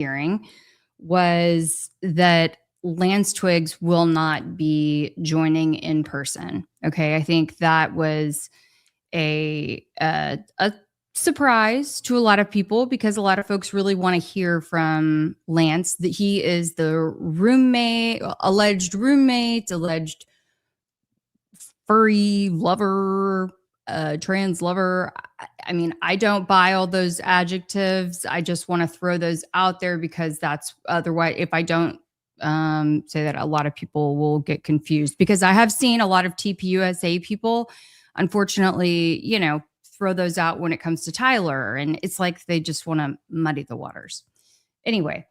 hearing was that Lance Twiggs will not be joining in person. Okay, I think that was a surprise to a lot of people because a lot of folks really want to hear from Lance that he is the alleged roommate, alleged furry lover, trans lover. I mean, I don't buy all those adjectives. I just want to throw those out there because that's otherwise, if I don't say that, a lot of people will get confused because I have seen a lot of TPUSA people, unfortunately, throw those out when it comes to Tyler. And it's like they just want to muddy the waters. Anyway,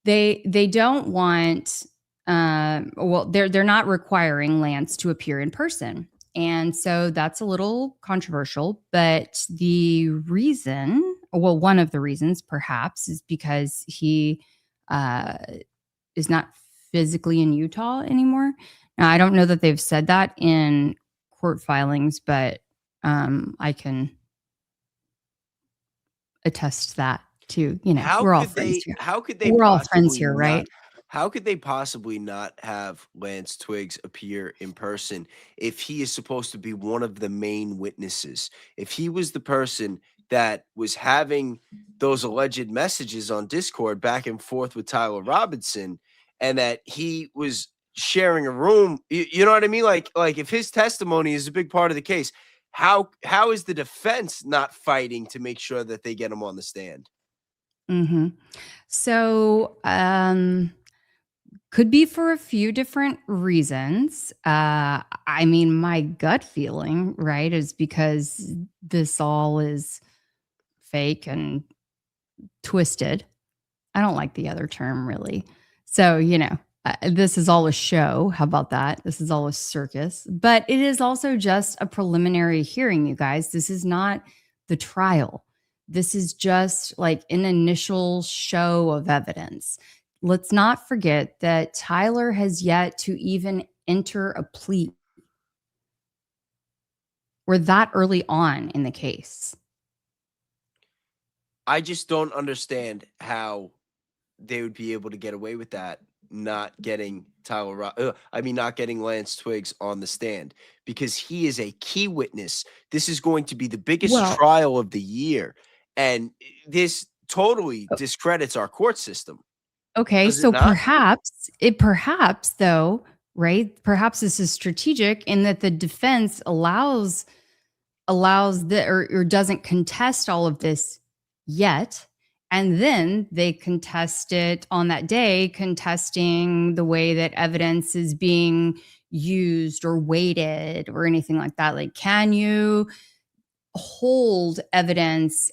they don't want, they're not requiring Lance to appear in person. And so that's a little controversial, but one of the reasons perhaps is because he is not physically in Utah anymore. Now, I don't know that they've said that in court filings, but I can attest that too. We're all friends here. We're all friends here, right? How could they possibly not have Lance Twiggs appear in person if he is supposed to be one of the main witnesses? If he was the person that was having those alleged messages on Discord back and forth with Tyler Robinson, and that he was sharing a room, you know what I mean? Like if his testimony is a big part of the case, how is the defense not fighting to make sure that they get him on the stand? Mm-hmm. So, could be for a few different reasons. I mean, my gut feeling, right, is because this all is fake and twisted. I don't like the other term, really. So, this is all a show. How about that? This is all a circus. But it is also just a preliminary hearing, you guys. This is not the trial. This is just like an initial show of evidence. Let's not forget that Tyler has yet to even enter a plea. We're that early on in the case. I just don't understand how they would be able to get away with that, not getting not getting Lance Twiggs on the stand, because he is a key witness. This is going to be the biggest trial of the year, and this totally discredits our court system. Okay, so perhaps though, right? Perhaps this is strategic in that the defense allows or doesn't contest all of this yet. And then they contest it on that day, contesting the way that evidence is being used or weighted or anything like that. Like, can you hold evidence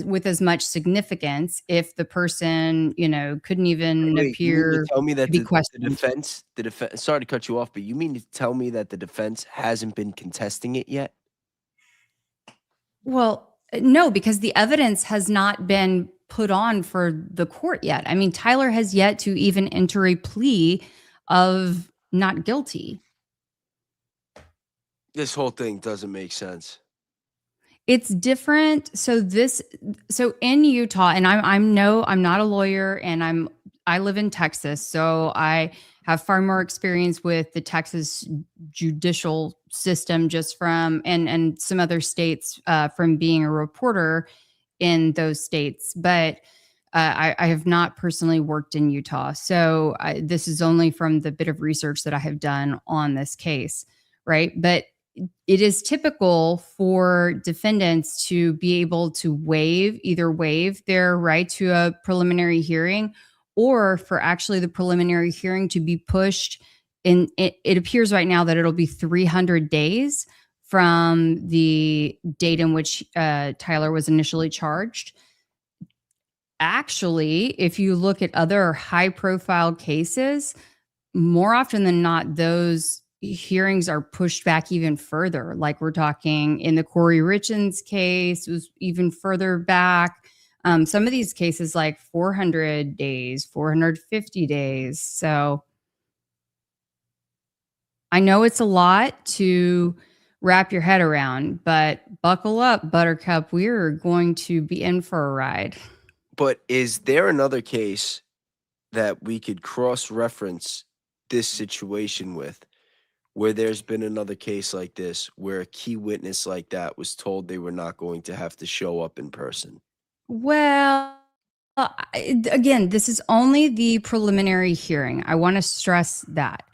with as much significance if the person, couldn't even appear tell me that to be the questioned? the defense, sorry to cut you off, but you mean to tell me that the defense hasn't been contesting it yet? Well, no, because the evidence has not been put on for the court yet. I mean, Tyler has yet to even enter a plea of not guilty. This whole thing doesn't make sense. It's different. So in Utah, and I'm not a lawyer, and I live in Texas, so I have far more experience with the Texas judicial system just from and some other states from being a reporter in those states. But I have not personally worked in Utah. So this is only from the bit of research that I have done on this case, right? But it is typical for defendants to be able to either waive their right to a preliminary hearing, or for actually the preliminary hearing to be pushed. And it appears right now that it'll be 300 days from the date in which Tyler was initially charged. Actually, if you look at other high-profile cases, more often than not, those hearings are pushed back even further. Like we're talking in the Corey Richens case, it was even further back. Some of these cases like 400 days, 450 days. So I know it's a lot to wrap your head around, but buckle up, Buttercup. We're going to be in for a ride. But is there another case that we could cross-reference this situation with, where there's been another case like this, where a key witness like that was told they were not going to have to show up in person? Well, again, this is only the preliminary hearing. I want to stress that.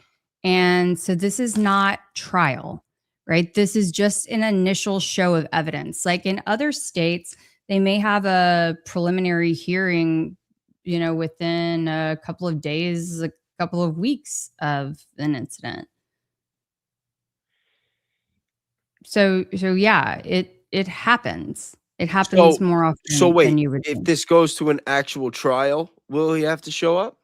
And so this is not trial, right? This is just an initial show of evidence. Like in other states, they may have a preliminary hearing, within a couple of days, a couple of weeks of an incident. So yeah, it happens. It happens So more so often than wait, you would if think. this goes to an actual trial, will he have to show up?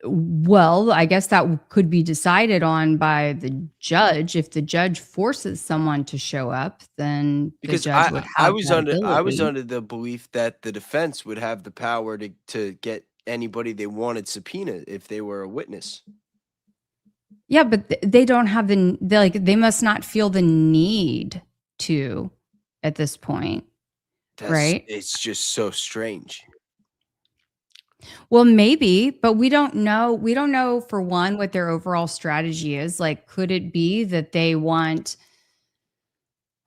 Well, I guess that could be decided on by the judge. If the judge forces someone to show up, then the Because judge I would I have was that under I was ability. under the belief that the defense would have the power to get anybody they wanted subpoena if they were a witness. Yeah, but they don't have they must not feel the need to at this point, right? It's just so strange. Well, maybe, but we don't know. We don't know for one what their overall strategy is. Like, could it be that they want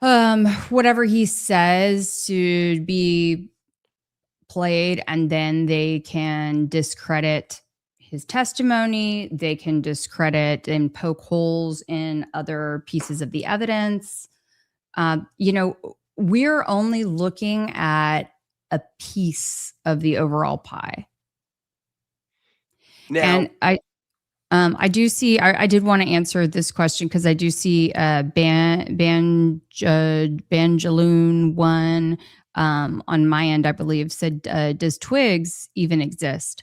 whatever he says to be played and then they can discredit his testimony, they can discredit and poke holes in other pieces of the evidence. We're only looking at a piece of the overall pie. Now, And I do see. I did want to answer this question because I do see Banjaloon one on my end. I believe said, "Does Twigs even exist?"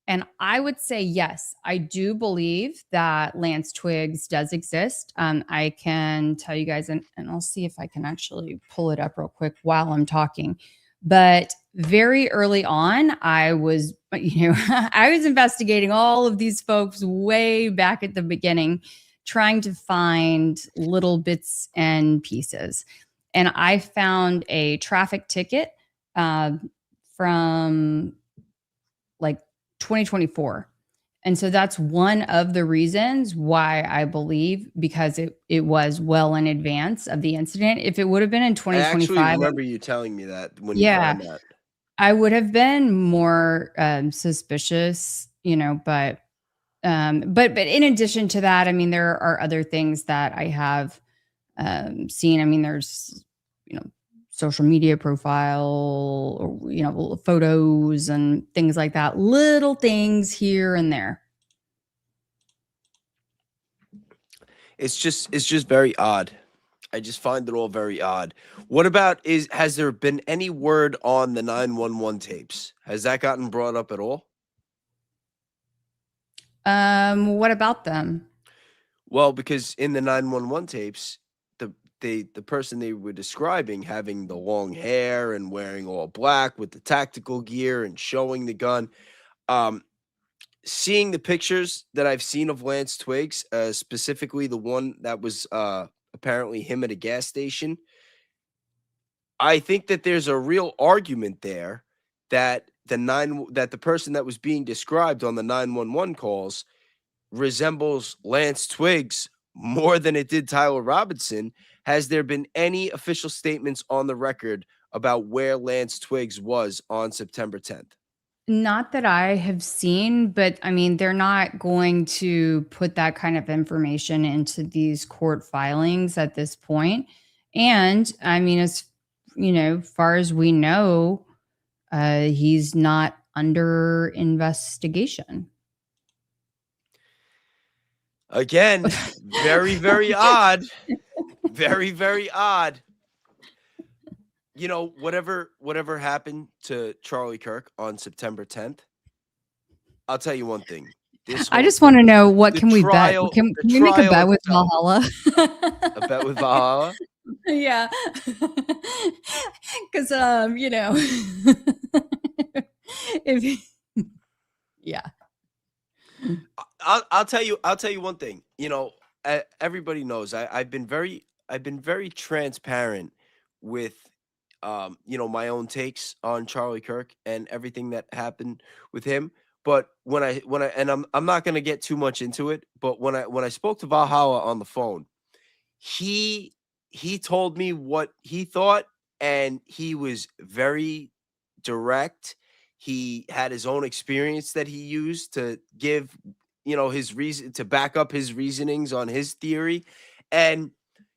And I would say yes. I do believe that Lance Twigs does exist. I can tell you guys, and I'll see if I can actually pull it up real quick while I'm talking. But very early on, I was, I was investigating all of these folks way back at the beginning, trying to find little bits and pieces. And I found a traffic ticket uh, from like 2024. And so that's one of the reasons why I believe, because it was well in advance of the incident. If it would have been in I actually 2025, remember you telling me that when you yeah, found that. I would have been more suspicious, but in addition to that, I mean, there are other things that I have seen. I mean, there's, social media profile or, photos and things like that, little things here and there. It's just very odd. I just find it all very odd. What about has there been any word on the 911 tapes? Has that gotten brought up at all? What about them? Well, because in the 911 tapes, the person they were describing having the long hair and wearing all black with the tactical gear and showing the gun, um, seeing the pictures that I've seen of Lance Twigs, specifically the one that was apparently him at a gas station, I think that there's a real argument there that the person that was being described on the 911 calls resembles Lance Twigs more than it did Tyler Robinson. Has there been any official statements on the record about where Lance Twigs was on September 10th? Not that I have seen, but I mean, they're not going to put that kind of information into these court filings at this point. And I mean, as far as we know, he's not under investigation. Again, very, very odd. Very, very odd. Whatever happened to Charlie Kirk on September 10th, I'll tell you one thing. This I whole just want to know, what the can we bet? trial Can the we make a trial bet with itself. Valhalla? A bet with Valhalla? Yeah. Because if yeah. I'll tell you one thing. Everybody knows I've been very transparent with my own takes on Charlie Kirk and everything that happened with him. But and I'm not going to get too much into it, but when I spoke to Valhalla on the phone, he told me what he thought, and he was very direct. He had his own experience that he used to give, his reason to back up his reasonings on his theory. And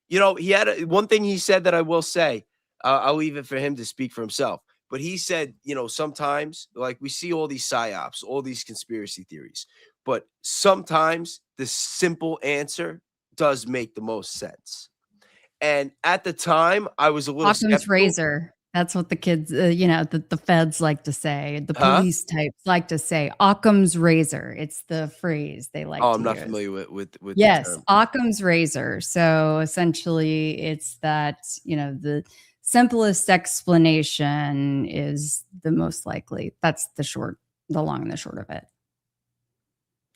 he had one thing he said that I will say, I'll leave it for him to speak for himself. But he said, sometimes, like, we see all these psyops, all these conspiracy theories, but sometimes the simple answer does make the most sense. And at the time, I was a little Occam's skeptical. razor. That's what the kids, the feds like to say. The Huh? police types like to say Occam's razor. It's the phrase they like to use. I'm not familiar with Yes, the term. Occam's razor. So essentially, it's that, the simplest explanation is the most likely. That's the long and the short of it.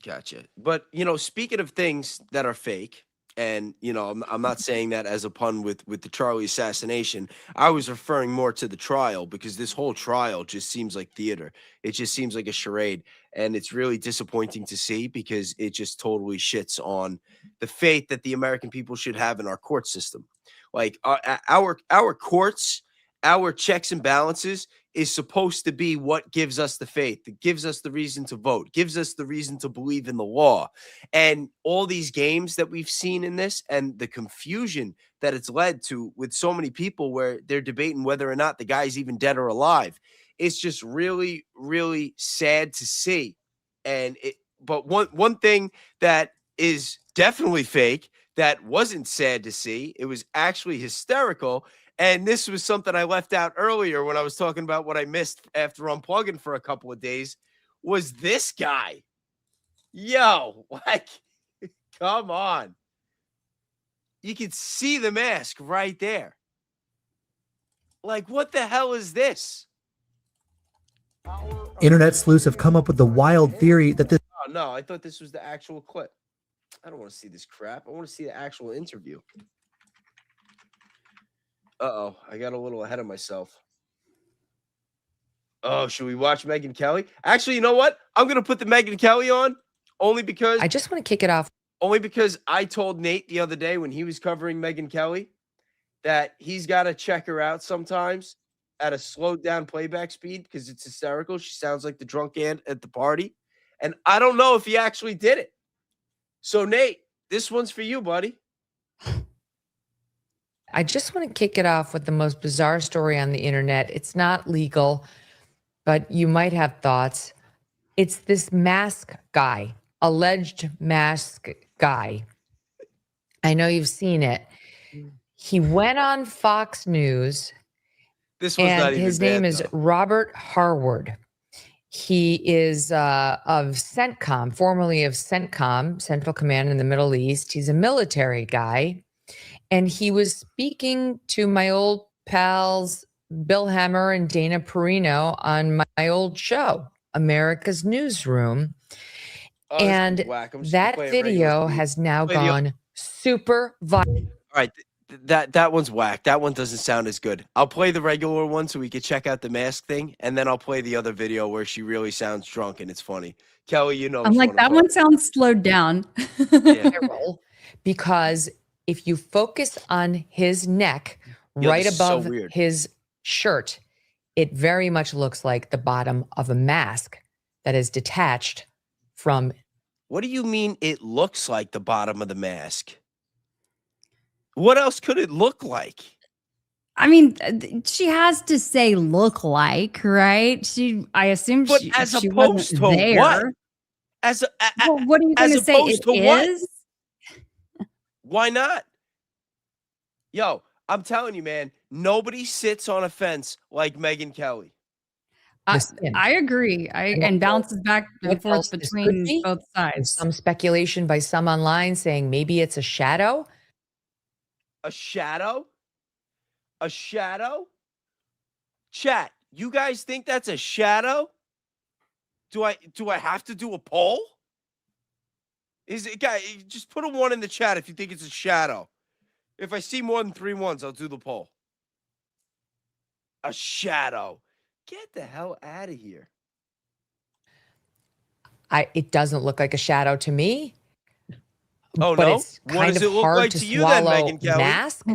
Gotcha. But, speaking of things that are fake, and, I'm not saying that as a pun with the Charlie assassination. I was referring more to the trial, because this whole trial just seems like theater. It just seems like a charade. And it's really disappointing to see, because it just totally shits on the faith that the American people should have in our court system. Like, our courts, our checks and balances is supposed to be what gives us the faith, that gives us the reason to vote, gives us the reason to believe in the law. And all these games that we've seen in this, and the confusion that it's led to with so many people, where they're debating whether or not the guy's even dead or alive, it's just really, really sad to see. But one thing that is definitely fake, that wasn't sad to see, it was actually hysterical. And this was something I left out earlier when I was talking about what I missed after unplugging for a couple of days, was this guy. Yo, like, come on. You can see the mask right there. Like, what the hell is this? Internet sleuths have come up with the wild theory that this... Oh, no, I thought this was the actual clip. I don't want to see this crap. I want to see the actual interview. Uh-oh, I got a little ahead of myself. Oh, should we watch Megyn Kelly? Actually, you know what? I'm going to put the Megyn Kelly on, only because... I just want to kick it off. Only because I told Nate the other day when he was covering Megyn Kelly that he's got to check her out sometimes at a slowed down playback speed, because it's hysterical. She sounds like the drunk aunt at the party. And I don't know if he actually did it. So, Nate, this one's for you, buddy. I just want to kick it off with the most bizarre story on the internet. It's not legal, but you might have thoughts. It's this mask guy, alleged mask guy. I know you've seen it. He went on Fox News. This was not even his bad, name is though. Robert Harward. He is of CENTCOM, formerly of CENTCOM, Central Command in the Middle East. He's a military guy. And he was speaking to my old pals, Bill Hemmer and Dana Perino, on my old show, America's Newsroom. Oh, and that video has now gone super viral. All right. That one's whack. That one doesn't sound as good. I'll play the regular one so we can check out the mask thing, and then I'll play the other video where she really sounds drunk and it's funny. Kelly, you know. I'm like, that one sounds slowed down. Yeah. Because if you focus on his neck, right above his shirt, it very much looks like the bottom of a mask that is detached from. What do you mean it looks like the bottom of the mask? What else could it look like? I mean, she has to say look like, right? I assume but she, as she opposed to there. what? Well, what are you going to say? It is? Why not? Yo, I'm telling you, man, nobody sits on a fence like Megyn Kelly. I agree. And bounces back and forth between both sides. Some speculation by some online saying maybe it's a shadow. A shadow? A shadow? Chat, you guys think that's a shadow? Do I have to do a poll? Is it, guy? Just put a 1 in the chat if you think it's a shadow. If I see more than 3 ones, I'll do the poll. A shadow. Get the hell out of here. It doesn't look like a shadow to me. Oh, but no? it's What kind does of it look hard like to to you then, swallow Megyn Kelly? mask.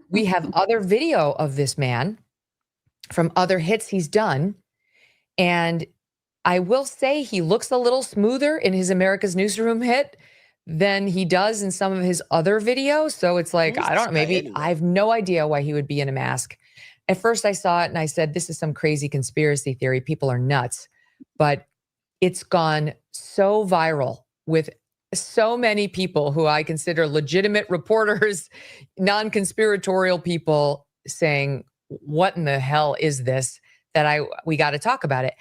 We have other video of this man from other hits he's done. And I will say he looks a little smoother in his America's Newsroom hit than he does in some of his other videos. So it's like, Who is I this don't know, guy maybe anyway? I have no idea why he would be in a mask. At first I saw it and I said, this is some crazy conspiracy theory. People are nuts. But it's gone so viral with so many people who I consider legitimate reporters, non-conspiratorial people saying, what in the hell is this, that we got to talk about it.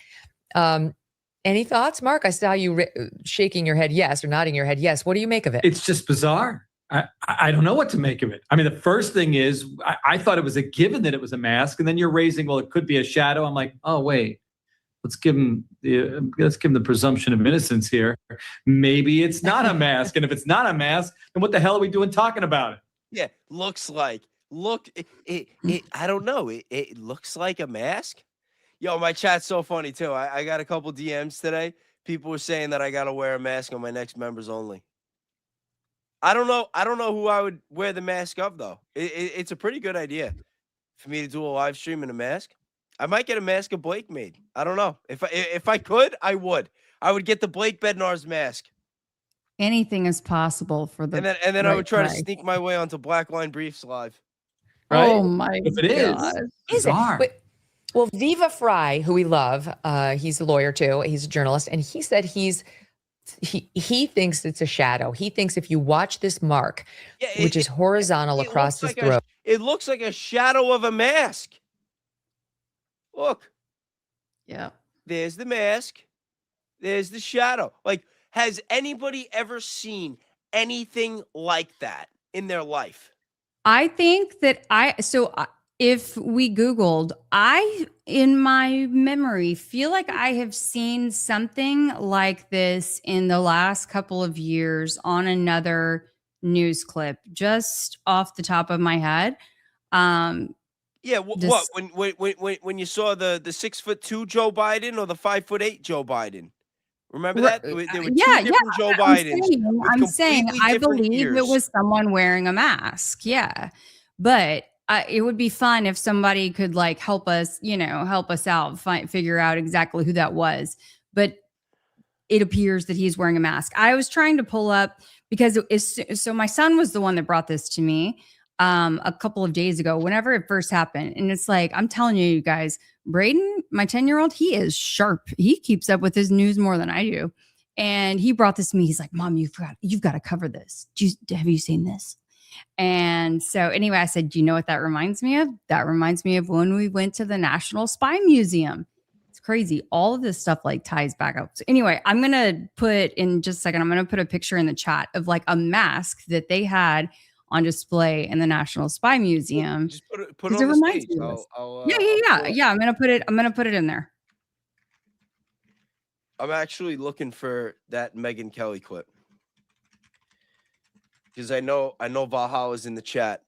Any thoughts, Mark? I saw you shaking your head yes, or nodding your head yes. What do you make of it? It's just bizarre. I don't know what to make of it. I mean, the first thing is I thought it was a given that it was a mask, and then you're raising, well, it could be a shadow. I'm like, oh wait, let's give him the presumption of innocence here. Maybe it's not a mask, and if it's not a mask, then what the hell are we doing talking about it? Yeah, looks like. I don't know. It looks like a mask. Yo, my chat's so funny too. I got a couple DMs today. People were saying that I gotta wear a mask on my next members only. I don't know who I would wear the mask of though. It's a pretty good idea for me to do a live stream in a mask. I might get a mask of Blake made. I don't know. If I could, I would. I would get the Blake Bednar's mask. Anything is possible for the. And then I would try to price. sneak my way onto Blackline Briefs live. Right? Oh my If it is, God. Is it? bizarre. Well, Viva Fry, who we love, he's a lawyer too. He's a journalist, and he said he thinks it's a shadow. He thinks if you watch this mark, which is horizontal across his throat, It looks like a shadow of a mask. Look, Yeah. there's the mask. There's the shadow. Like, has anybody ever seen anything like that in their life? I think that if we Googled, in my memory, feel like I have seen something like this in the last couple of years on another news clip, just off the top of my head. Yeah, what? When you saw the 6'2" Joe Biden or the 5'8" Joe Biden? Remember that? There were two different Joe Bidens. I'm saying completely I different believe it ears. was someone wearing a mask. Yeah. But it would be fun if somebody could like help us out, figure out exactly who that was. But it appears that he's wearing a mask. I was trying to pull up because so my son was the one that brought this to me a couple of days ago, whenever it first happened. And it's like, I'm telling you guys, Braden, my 10-year-old, he is sharp. He keeps up with his news more than I do. And he brought this to me. He's like, Mom, you've got to cover this. Have you seen this? And so anyway, I said, do you know what that reminds me of? That reminds me of when we went to the National Spy Museum. It's crazy. All of this stuff like ties back up. So anyway, I'm going to put in just a second, I'm going to put a picture in the chat of like a mask that they had on display in the National Spy Museum. Just put it on the stage. Yeah. I'm gonna put it in there. I'm actually looking for that Megyn Kelly clip because I know Valhalla's in the chat,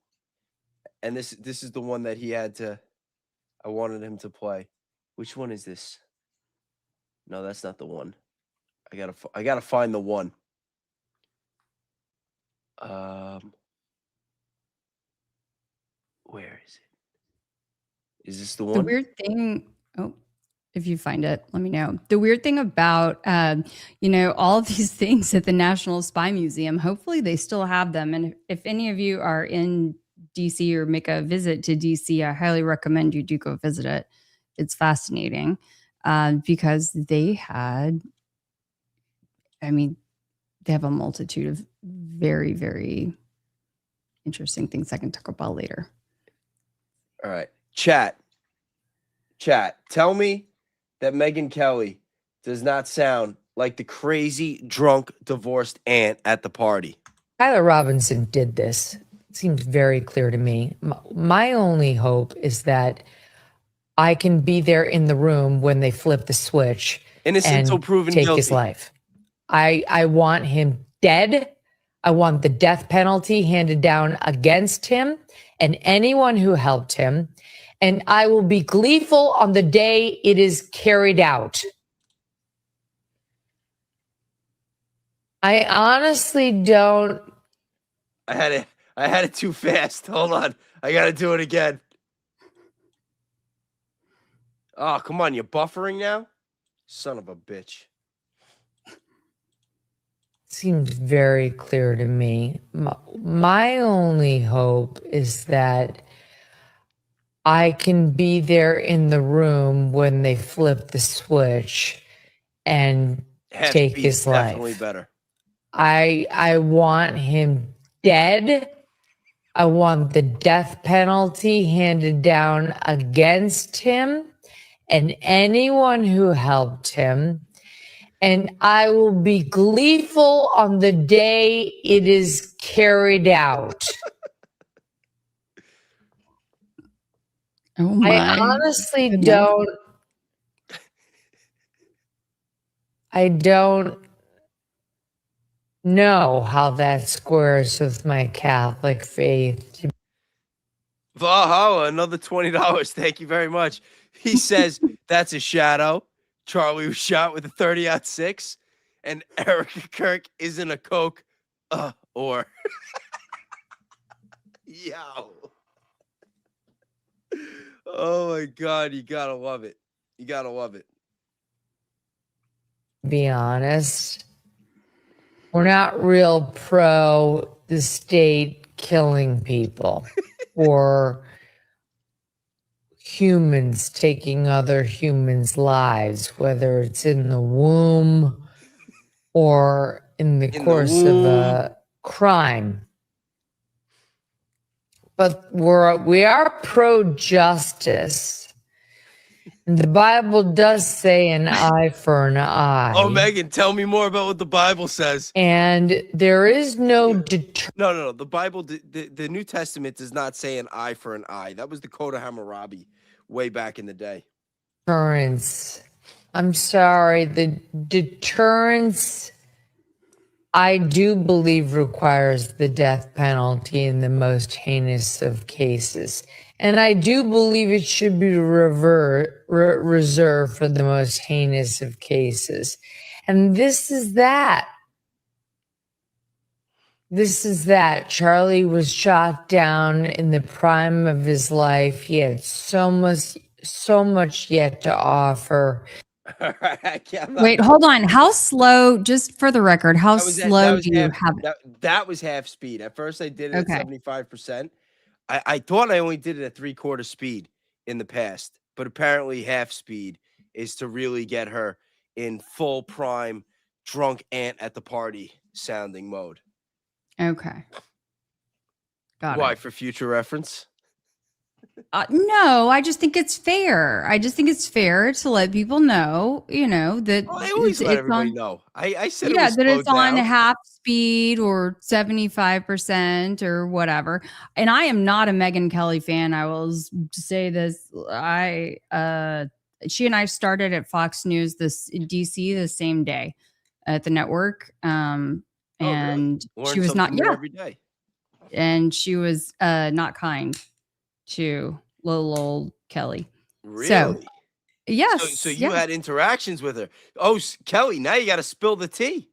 and this is the one that I wanted him to play. Which one is this? No, that's not the one. I gotta find the one. Where is it? Is this the one? The weird thing, if you find it, let me know. The weird thing about, all of these things at the National Spy Museum, hopefully they still have them. And if any of you are in DC or make a visit to DC, I highly recommend you do go visit it. It's fascinating because they have a multitude of very, very interesting things I can talk about later. All right. Chat. Tell me that Megyn Kelly does not sound like the crazy, drunk, divorced aunt at the party. Tyler Robinson did this. It seems very clear to me. My only hope is that I can be there in the room when they flip the switch Innocent and until proven take guilty. his life. I want him dead. I want the death penalty handed down against him and anyone who helped him. and I will be gleeful on the day it is carried out. I honestly don't. I had it too fast. Hold on. I got to do it again. Oh, come on. You're buffering now? Son of a bitch. Seems very clear to me. My only hope is that I can be there in the room when they flip the switch and Half take speed's his life. definitely better. I want him dead. I want the death penalty handed down against him and anyone who helped him. And I will be gleeful on the day it is carried out. Oh my. I honestly goodness. don't know how that squares with my Catholic faith. Valhalla, another $20. Thank you very much. He says that's a shadow. Charlie was shot with a 30-06, and Erika Kirk isn't a Coke or. Yo. Oh my God, you gotta love it. You gotta love it. Be honest, we're not real pro the state killing people or humans taking other humans' lives, whether it's in the womb or in the course of a crime. But we are pro-justice. The Bible does say an eye for an eye. Oh, Megan, tell me more about what the Bible says. And there is no No. The Bible, the New Testament does not say an eye for an eye. That was the Code of Hammurabi way back in the day. deterrence. I'm sorry. The deterrence, I do believe, requires the death penalty in the most heinous of cases. And I do believe it should be reserved for the most heinous of cases. And this is that. This is that. Charlie was shot down in the prime of his life. He had so much yet to offer. Wait, hold on. How slow, just for the record, how slow do you have it? That was half speed. At first, I did it Okay. at 75%. I thought I only did it at 3/4 speed in the past, but apparently half speed is to really get her in full prime drunk aunt at the party sounding mode. Okay. Got Why? it. For future reference? No, I just think it's fair. I just think it's fair to let people know, that Well, I always let everybody know. I said it was that it's slowed on down. half speed or 75% or whatever. And I am not a Megyn Kelly fan. I will say this. She and I started at Fox News in DC the same day at the network. And Learn she was not, something new every day. and she was not kind to little old Keli. Really? So, yes. So you had interactions with her. Oh, Keli, now you got to spill the tea.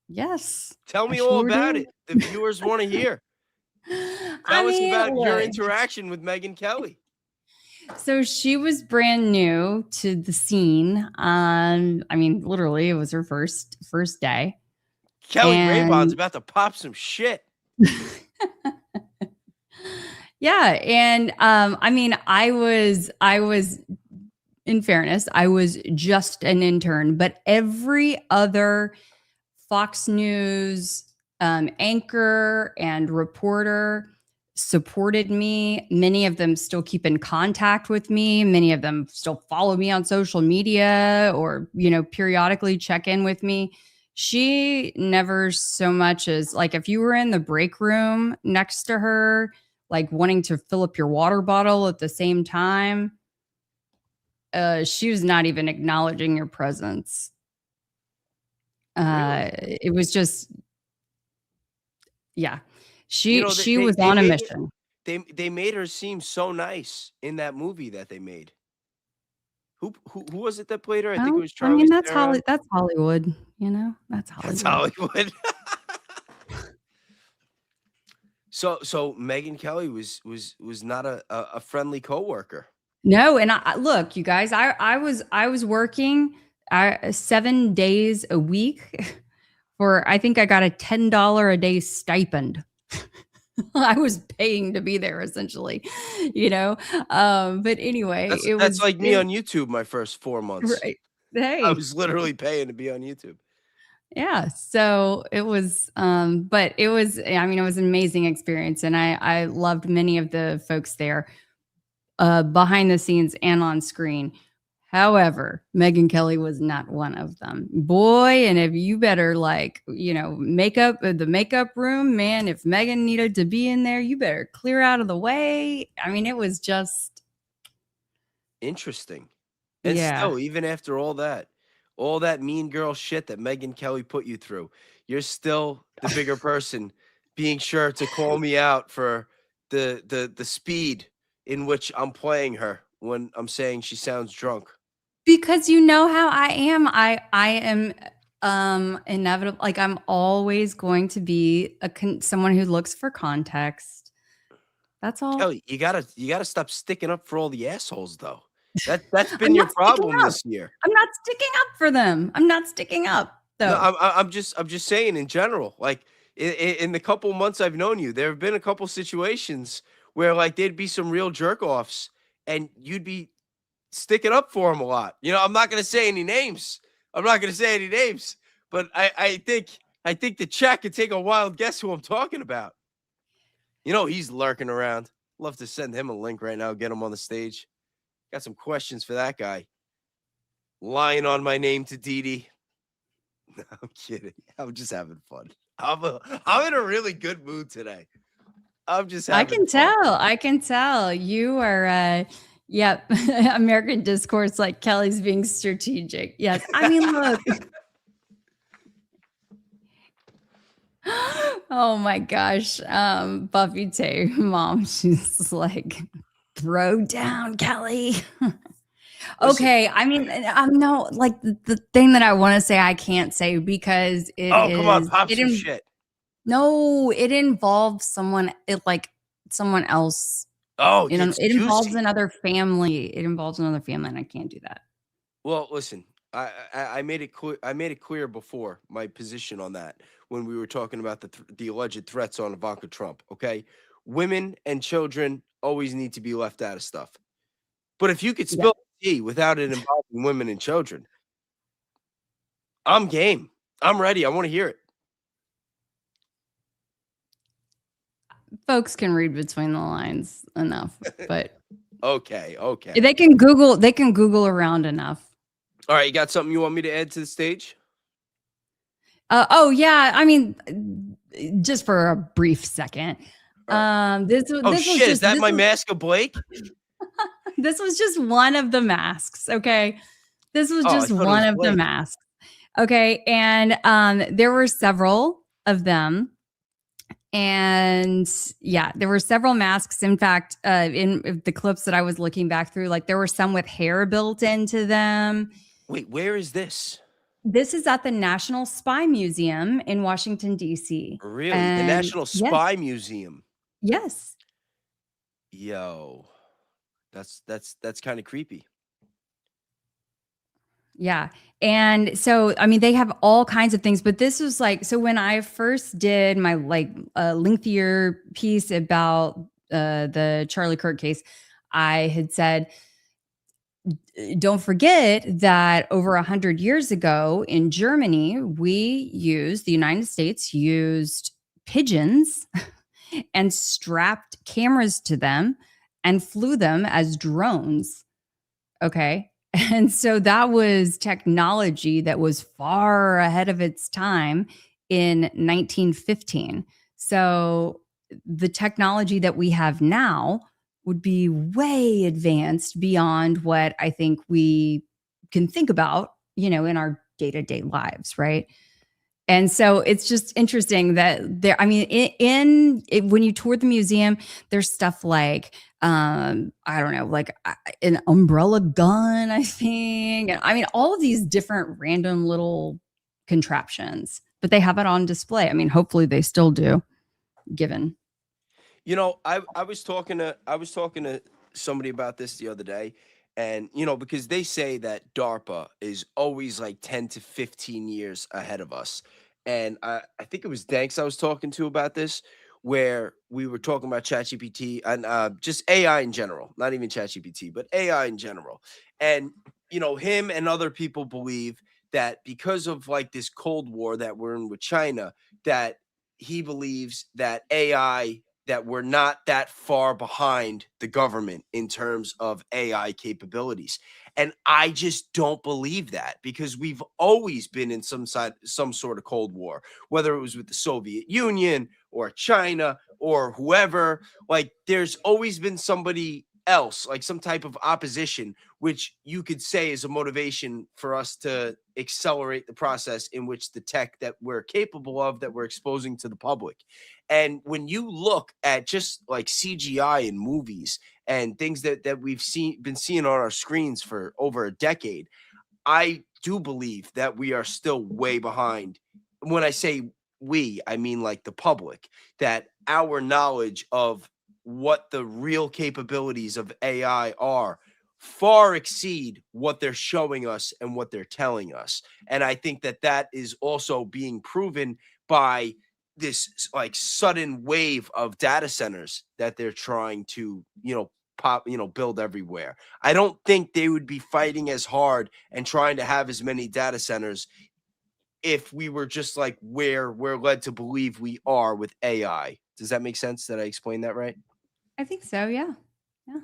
Yes. Tell me all about it. The viewers want to hear. Tell us about your interaction with Megyn Kelly. So she was brand new to the scene. Literally, it was her first day. Kelly Rabon's about to pop some shit. Yeah, and I was, in fairness, I was just an intern, but every other Fox News anchor and reporter supported me. Many of them still keep in contact with me. Many of them still follow me on social media or, periodically check in with me. She never so much as, like, if you were in the break room next to her, like wanting to fill up your water bottle at the same time, she was not even acknowledging your presence. Really? It was just, yeah. She They was on a made mission. they made her seem so nice in that movie that they made. Who was it that played her? I think it Well, was I Charlie mean, that's Theron. That's Hollywood, you know? That's That's Hollywood. Hollywood. So Megyn Kelly was not a friendly coworker. No, and I look, you guys, I was working 7 days a week for I think I got a $10 a day stipend. I was paying to be there essentially, you know. But anyway, That's like me on YouTube my first 4 months. right. I Hey, was literally paying to be on YouTube. yeah. So it was, but it was, I mean, it was an amazing experience, and I loved many of the folks there, behind the scenes and on screen. However, Megyn Kelly was not one of them. Boy, and if you better like, you know, makeup, the makeup room, man, if Megyn needed to be in there, you better clear out of the way. I mean, it was just Interesting. And yeah. still, even after all that mean girl shit that Megyn Kelly put you through, you're still the bigger person, being sure to call me out for the speed in which I'm playing her when I'm saying she sounds drunk. Because you know how I am. I am inevitable. Like I'm always going to be someone who looks for context. That's all. Kelly, you gotta stop sticking up for all the assholes though. That's I'm been your not sticking problem up. this year. I'm not sticking up for them. I'm not sticking up though. No, I'm just saying in general. Like in the couple months I've known you, there have been a couple situations where like there'd be some real jerk offs, and you'd be sticking up for them a lot. You know, I'm not gonna say any names. But I think the chat could take a wild guess who I'm talking about. You know, he's lurking around. Love to send him a link right now, get him on the stage. Got some questions for that guy. Lying on my name to Dee. No, I'm kidding. I'm just having fun. I'm in a really good mood today. I'm just having fun. I can tell. You are yep. American discourse, like Kelly's being strategic. Yes. I mean, look. Oh my gosh. Buffy Tay, mom, she's like, throw down, Kelly. Okay. I mean, I'm no like the thing that I want to say I can't say because Come on, pop some shit. No, it involves someone else. Oh, You know, it's it involves juicy. another family. It involves another family, and I can't do that. Well, listen, I made it clear. I made it clear before my position on that when we were talking about the alleged threats on Ivanka Trump. Okay, women and children always need to be left out of stuff. But if you could Yeah. spill tea without it involving women and children, I'm game. I'm ready. I want to hear it. Folks can read between the lines enough, but Okay. they can Google around enough. All right, you got something you want me to add to the stage? Oh yeah, I mean, just for a brief second. This Oh was shit! just, Is that this my was- mask of Blake? This was just one of the masks. Okay, this was Oh, I just thought it one was of the Blake. masks. Okay, and there were several of them. And yeah, there were several masks. In fact, in the clips that I was looking back through, like there were some with hair built into them. Wait, where is this? This is at the National Spy Museum in Washington, D.C. Really? The And National Spy Museum. yes. Yo, that's kind of creepy. Yeah. And so, I mean, they have all kinds of things, but this was like, so when I first did my like lengthier piece about the Charlie Kirk case, I had said, don't forget that over 100 years ago in Germany, the United States used pigeons and strapped cameras to them and flew them as drones. Okay. And so that was technology that was far ahead of its time in 1915. So the technology that we have now would be way advanced beyond what I think we can think about, you know, in our day-to-day lives, right? And so it's just interesting that there, I mean, when you tour the museum, there's stuff like, I don't know, like an umbrella gun, I think. And I mean, all of these different random little contraptions, but they have it on display. I mean, hopefully they still do, given. You know, I was talking to somebody about this the other day, and because they say that DARPA is always like 10 to 15 years ahead of us. And I think it was Danks I was talking to about this, where we were talking about ChatGPT and just AI in general, not even ChatGPT, but AI in general. And him and other people believe that because of like this Cold War that we're in with China, that he believes that AI, that we're not that far behind the government in terms of AI capabilities. And I just don't believe that, because we've always been in some sort of Cold War, whether it was with the Soviet Union or China or whoever. Like, there's always been somebody else, like some type of opposition, which you could say is a motivation for us to accelerate the process in which the tech that we're capable of, that we're exposing to the public. And when you look at just like CGI in movies and things that we've been seeing on our screens for over a decade, I do believe that we are still way behind. When I say we, I mean like the public, that our knowledge of what the real capabilities of AI are far exceed what they're showing us and what they're telling us. And I think that that is also being proven by this like sudden wave of data centers that they're trying to, build everywhere. I don't think they would be fighting as hard and trying to have as many data centers if we were just like where we're led to believe we are with AI. Does that make sense? Did I explain that right? I think so. Yeah. Yeah.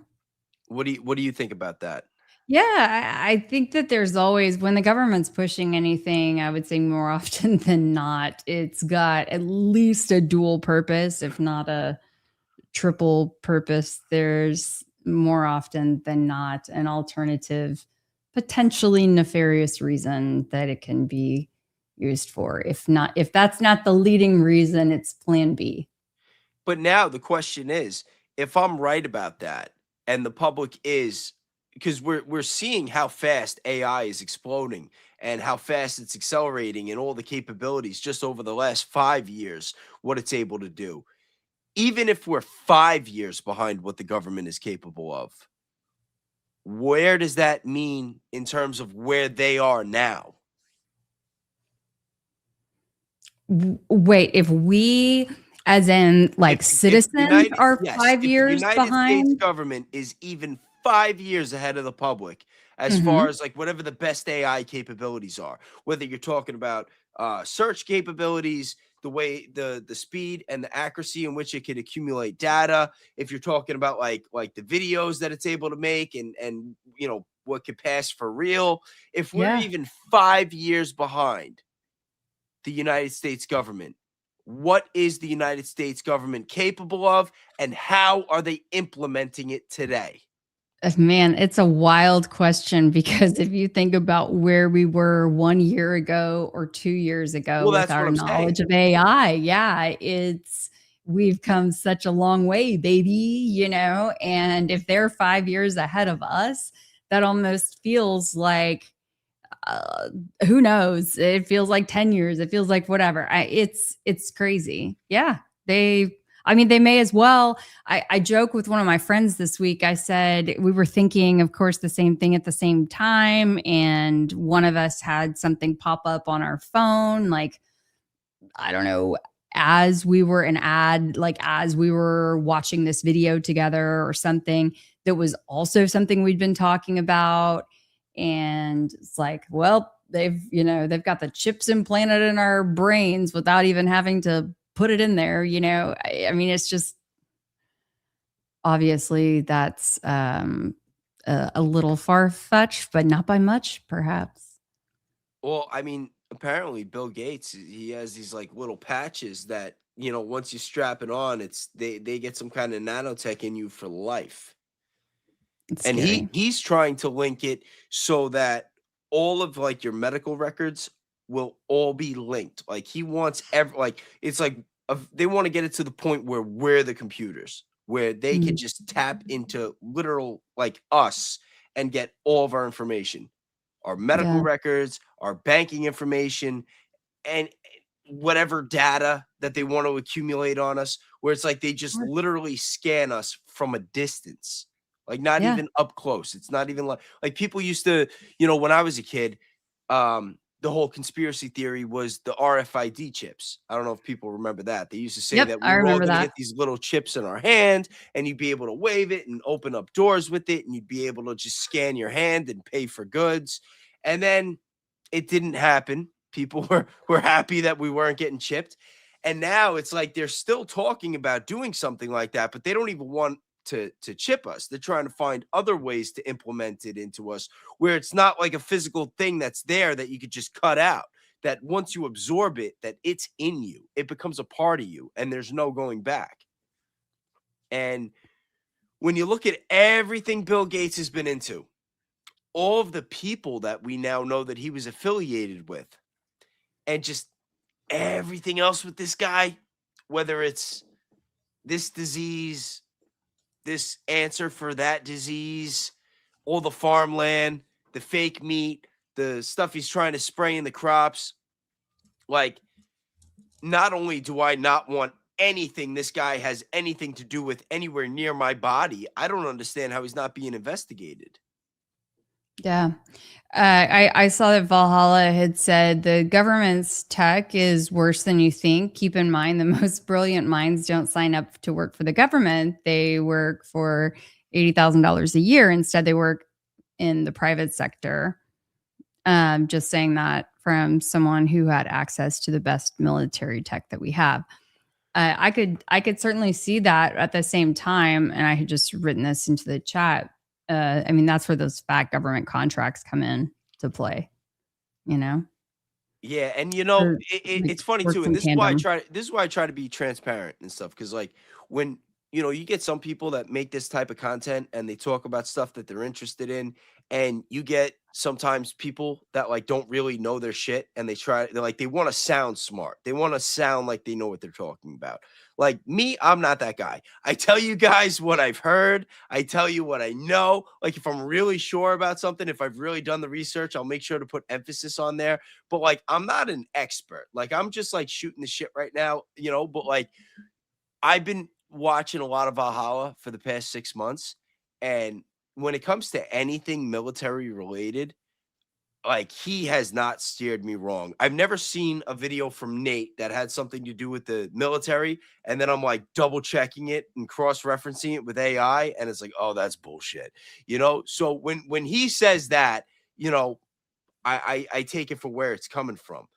What do you think about that? Yeah, I think that there's always, when the government's pushing anything, I would say more often than not, it's got at least a dual purpose, if not a triple purpose. There's more often than not an alternative, potentially nefarious reason that it can be used for. If that's not the leading reason, it's plan B. But now the question is, if I'm right about that, and the public is, because we're seeing how fast AI is exploding and how fast it's accelerating and all the capabilities just over the last 5 years, what it's able to do. Even if we're 5 years behind what the government is capable of, where does that mean in terms of where they are now? Wait, if we, as in like citizens, are Yes, 5 if the years United States behind? government is even 5 years ahead of the public as far Mhm. as like whatever the best AI capabilities are, whether you're talking about search capabilities, the way the speed and the accuracy in which it can accumulate data, if you're talking about like the videos that it's able to make and what could pass for real, if we're Yeah. even 5 years behind the United States government, what is the United States government capable of, and how are they implementing it today? Man, it's a wild question, because if you think about where we were 1 year ago or 2 years ago Well, with that's what our I'm saying. knowledge of AI, yeah, we've come such a long way, baby, and if they're 5 years ahead of us, that almost feels like, uh, who knows? It feels like 10 years. It feels like whatever. It's crazy. Yeah. They may as well. I joke with one of my friends this week. I said we were thinking, of course, the same thing at the same time. And one of us had something pop up on our phone, like, I don't know, as we were as we were watching this video together or something, that was also something we'd been talking about. And it's like, well, they've got the chips implanted in our brains without even having to put it in there. I mean, it's just, obviously that's a little far-fetched, but not by much, perhaps. Well, I mean, apparently Bill Gates, he has these like little patches that, once you strap it on, they get some kind of nanotech in you for life. It's And scary. he's trying to link it so that all of like your medical records will all be linked. Like he wants it's like they want to get it to the point where we're the computers, where they can just tap into literal like us and get all of our information, our medical records, our banking information, and whatever data that they want to accumulate on us, where it's like they just literally scan us from a distance, like not even up close. It's not even like people used to, when I was a kid, the whole conspiracy theory was the RFID chips. I don't know if people remember that. They used to say that we were all going to get these little chips in our hand and you'd be able to wave it and open up doors with it, and you'd be able to just scan your hand and pay for goods. And then it didn't happen. People were happy that we weren't getting chipped. And now it's like they're still talking about doing something like that, but they don't even want to chip us. They're trying to find other ways to implement it into us, where it's not like a physical thing that's there that you could just cut out, that once you absorb it, that it's in you, it becomes a part of you and there's no going back. And when you look at everything Bill Gates has been into, all of the people that we now know that he was affiliated with, and just everything else with this guy, whether it's this disease, this answer for that disease, all the farmland, the fake meat, the stuff he's trying to spray in the crops. Like, not only do I not want anything this guy has anything to do with anywhere near my body, I don't understand how he's not being investigated. Yeah. I saw that Valhalla had said the government's tech is worse than you think. Keep in mind, the most brilliant minds don't sign up to work for the government. They work for $80,000 a year. Instead, they work in the private sector. Just saying that from someone who had access to the best military tech that we have. I could certainly see that at the same time. And I had just written this into the chat. I mean, that's where those fat government contracts come in to play, Yeah, and it's funny too, and this is why I try to be transparent and stuff, because like when you get some people that make this type of content and they talk about stuff that they're interested in, and you get sometimes people that like don't really know their shit, and they want to sound smart, they want to sound like they know what they're talking about. Like me, I'm not that guy. I tell you guys what I've heard. I tell you what I know. Like if I'm really sure about something, if I've really done the research, I'll make sure to put emphasis on there. But like, I'm not an expert. Like I'm just like shooting the shit right now, but like I've been watching a lot of Valhalla for the past 6 months. And when it comes to anything military related, like he has not steered me wrong. I've never seen a video from Nate that had something to do with the military, and then I'm like double checking it and cross-referencing it with AI, and it's like, oh, that's bullshit. So when he says that, I take it for where it's coming from.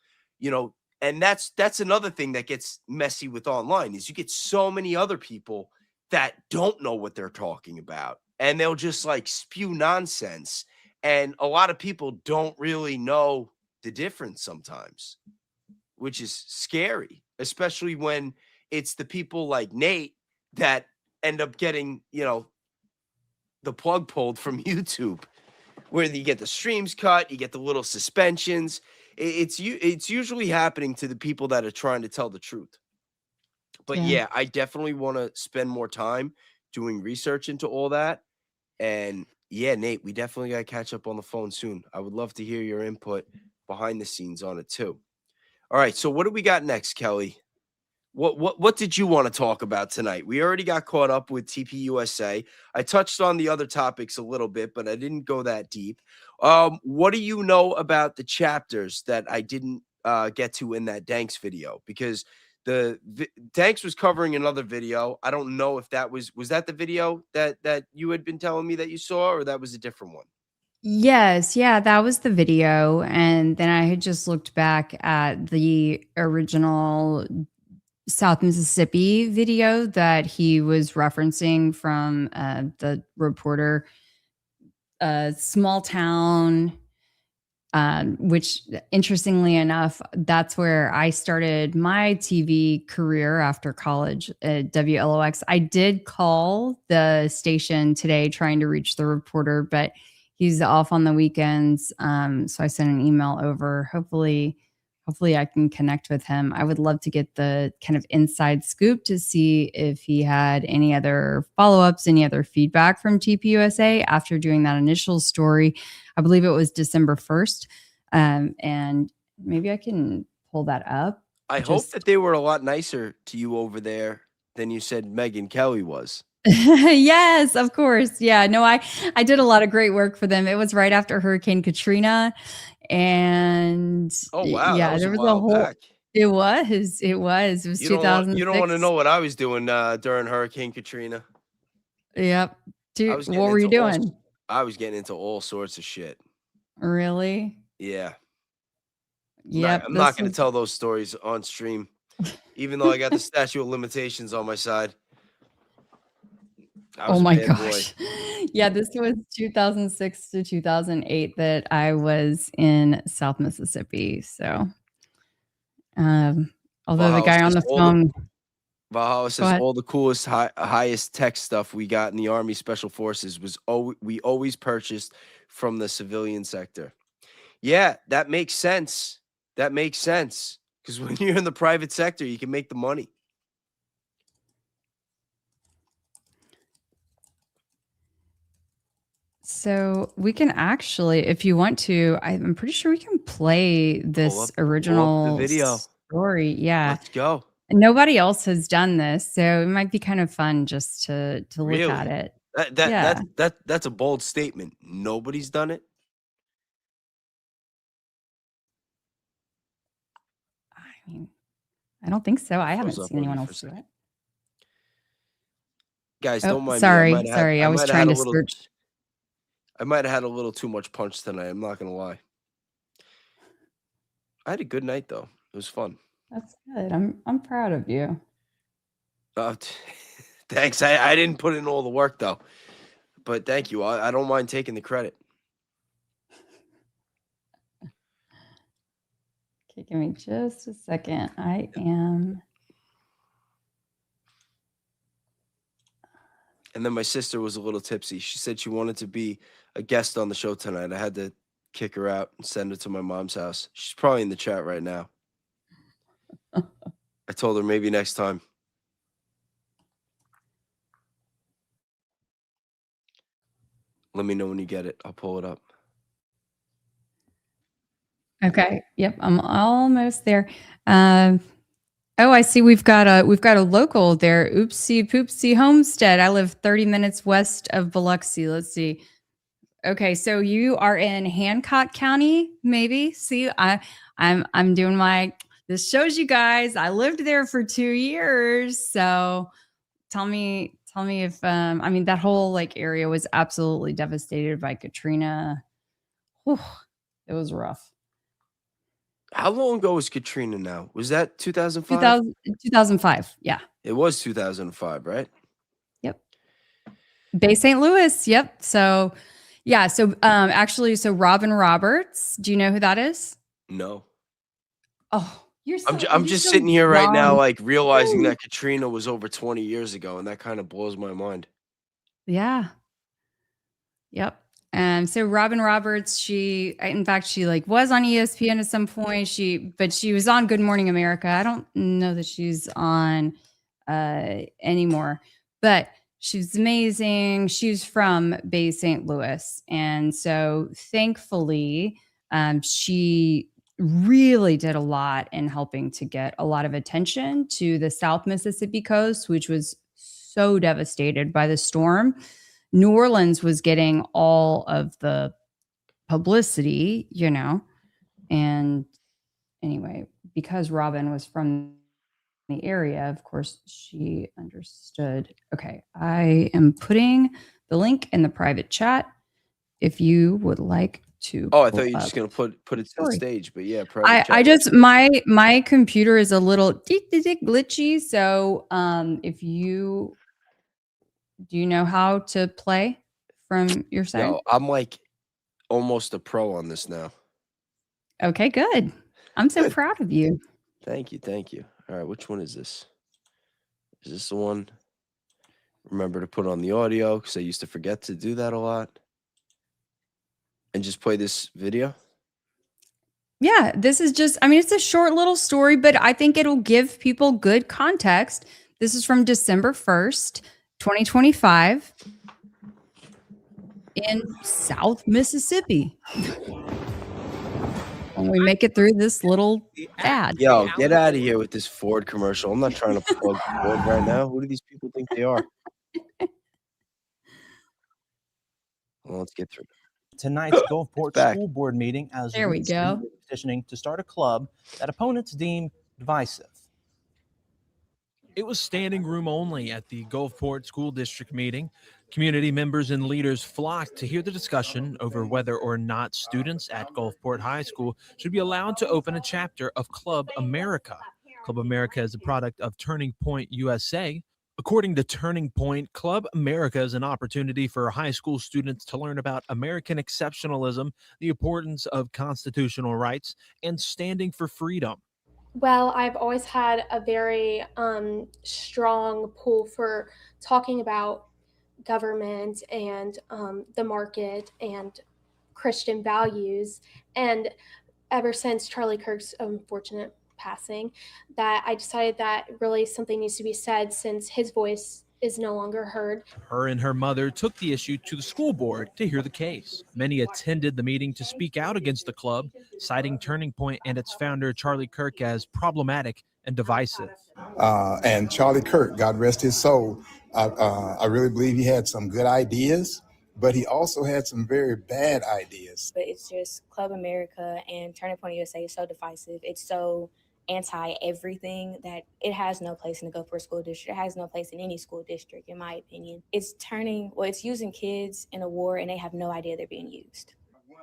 And that's another thing that gets messy with online, is you get so many other people that don't know what they're talking about, and they'll just like spew nonsense. And a lot of people don't really know the difference sometimes, which is scary, especially when it's the people like Nate that end up getting, the plug pulled from YouTube, where you get the streams cut, you get the little suspensions. It's usually happening to the people that are trying to tell the truth. But yeah, I definitely want to spend more time doing research into all that. And yeah, Nate, we definitely got to catch up on the phone soon. I would love to hear your input behind the scenes on it too. All right, so what do we got next, Keli? What did you want to talk about tonight? We already got caught up with TPUSA. I touched on the other topics a little bit, but I didn't go that deep. What do you know about the chapters that I didn't get to in that Danks video? Because Danks was covering another video. I don't know if that was that the video that you had been telling me that you saw, or that was a different one? Yes, yeah, that was the video. And then I had just looked back at the original South Mississippi video that he was referencing from the reporter, small town, which interestingly enough, that's where I started my TV career after college at WLOX. I did call the station today trying to reach the reporter, but he's off on the weekends. So I sent an email over. Hopefully hopefully I can connect with him. I would love to get the kind of inside scoop to see if he had any other follow-ups, any other feedback from TPUSA after doing that initial story. I believe it was December 1st. And maybe I can pull that up. I hope that they were a lot nicer to you over there than you said Megyn Kelly was. Yes, of course. Yeah, no, I did a lot of great work for them. It was right after Hurricane Katrina, and Oh wow, yeah, that was there a was a while whole. back. It was 2006. You don't want to know what I was doing during Hurricane Katrina. Yep. I Dude, was getting what were you into all doing? I was getting into all sorts of shit. Really? Yeah. Yep. I'm not going to tell those stories on stream, even though I got the statute of limitations on my side. I was Oh a my bad gosh. boy. Yeah, this was 2006 to 2008 that I was in South Mississippi. So, although the Valhalla guy on says the phone. Valhalla Go says ahead. all the coolest, highest tech stuff we got in the Army Special Forces was we always purchased from the civilian sector. Yeah, that makes sense. That makes sense. Because when you're in the private sector, you can make the money. So we can actually, if you want to, I'm pretty sure we can play this Pull up original the video. story. Yeah. Let's go. And nobody else has done this, so it might be kind of fun just to look at Really? it. Yeah. That's a bold statement. Nobody's done it. I mean, I don't think so. I haven't Froze up seen on me anyone for a else do second. it. Guys, Oh, don't mind sorry. me. I was trying to search. I might have had a little too much punch tonight. I'm not gonna lie. I had a good night though. It was fun. That's good. I'm proud of you. Thanks. I didn't put in all the work though, but thank you. I don't mind taking the credit. Okay, give me just a second. I am. And then my sister was a little tipsy. She said she wanted to be a guest on the show tonight. I had to kick her out and send her to my mom's house. She's probably in the chat right now. I told her maybe next time. Let me know when you get it. I'll pull it up. Okay. Yep. I'm almost there. Oh, I see. We've got a local there. Oopsie Poopsie Homestead. I live 30 minutes west of Biloxi. Let's see. Okay, so you are in Hancock County, maybe. See, I'm doing my. This shows you guys. I lived there for 2 years. So tell me if I mean that whole like area was absolutely devastated by Katrina. Whew, it was rough. How long ago was Katrina now? Was that 2005? 2005. Yeah. It was 2005, right? Yep. Bay St. Louis. Yep. So, yeah. So, actually, so Robin Roberts. Do you know who that is? No. Oh, I'm just sitting here right now, like realizing that Katrina was over 20 years ago, and that kind of blows my mind. Yeah. Yep. So Robin Roberts, she like was on ESPN at some point. But she was on Good Morning America. I don't know that she's on anymore, but she's amazing. She's from Bay St. Louis. And so thankfully, she really did a lot in helping to get a lot of attention to the South Mississippi coast, which was so devastated by the storm. New Orleans was getting all of the publicity, and anyway, because Robin was from the area, of course, she understood. Okay, I am putting the link in the private chat if you would like to. Oh, I thought you were just gonna put it to the stage, but yeah, private chat. I just my computer is a little glitchy, so if you do you know how to play from your side? Yo, I'm like almost a pro on this now. Okay, good. I'm so proud of you. Thank you. All right, which one is this? Is this the one? Remember to put on the audio because I used to forget to do that a lot. And just play this video? Yeah, this is just, I mean, it's a short little story, but I think it'll give people good context. This is from December 1st, 2025 in South Mississippi. When we make it through this little ad. Yo, get out of here with this Ford commercial. I'm not trying to plug Ford right now. Who do these people think they are? Well, let's get through. Tonight's Gulfport back. School Board meeting as There we lead go. students petitioning to start a club that opponents deem divisive. It was standing room only at the Gulfport School District meeting. Community members and leaders flocked to hear the discussion over whether or not students at Gulfport High School should be allowed to open a chapter of Club America. Club America is a product of Turning Point USA. According to Turning Point, Club America is an opportunity for high school students to learn about American exceptionalism, the importance of constitutional rights, and standing for freedom. Well, I've always had a very strong pull for talking about government and the market and Christian values. And ever since Charlie Kirk's unfortunate passing, that I decided that really something needs to be said since his voice is no longer heard. Her and her mother took the issue to the school board to hear the case. Many attended the meeting to speak out against the club, citing Turning Point and its founder, Charlie Kirk, as problematic and divisive. And Charlie Kirk, God rest his soul, I really believe he had some good ideas, but he also had some very bad ideas. But it's just Club America and Turning Point USA is so divisive. It's so anti-everything that it has no place in the Gulfport School District. It has no place in any school district, in my opinion. It's using kids in a war, and they have no idea they're being used.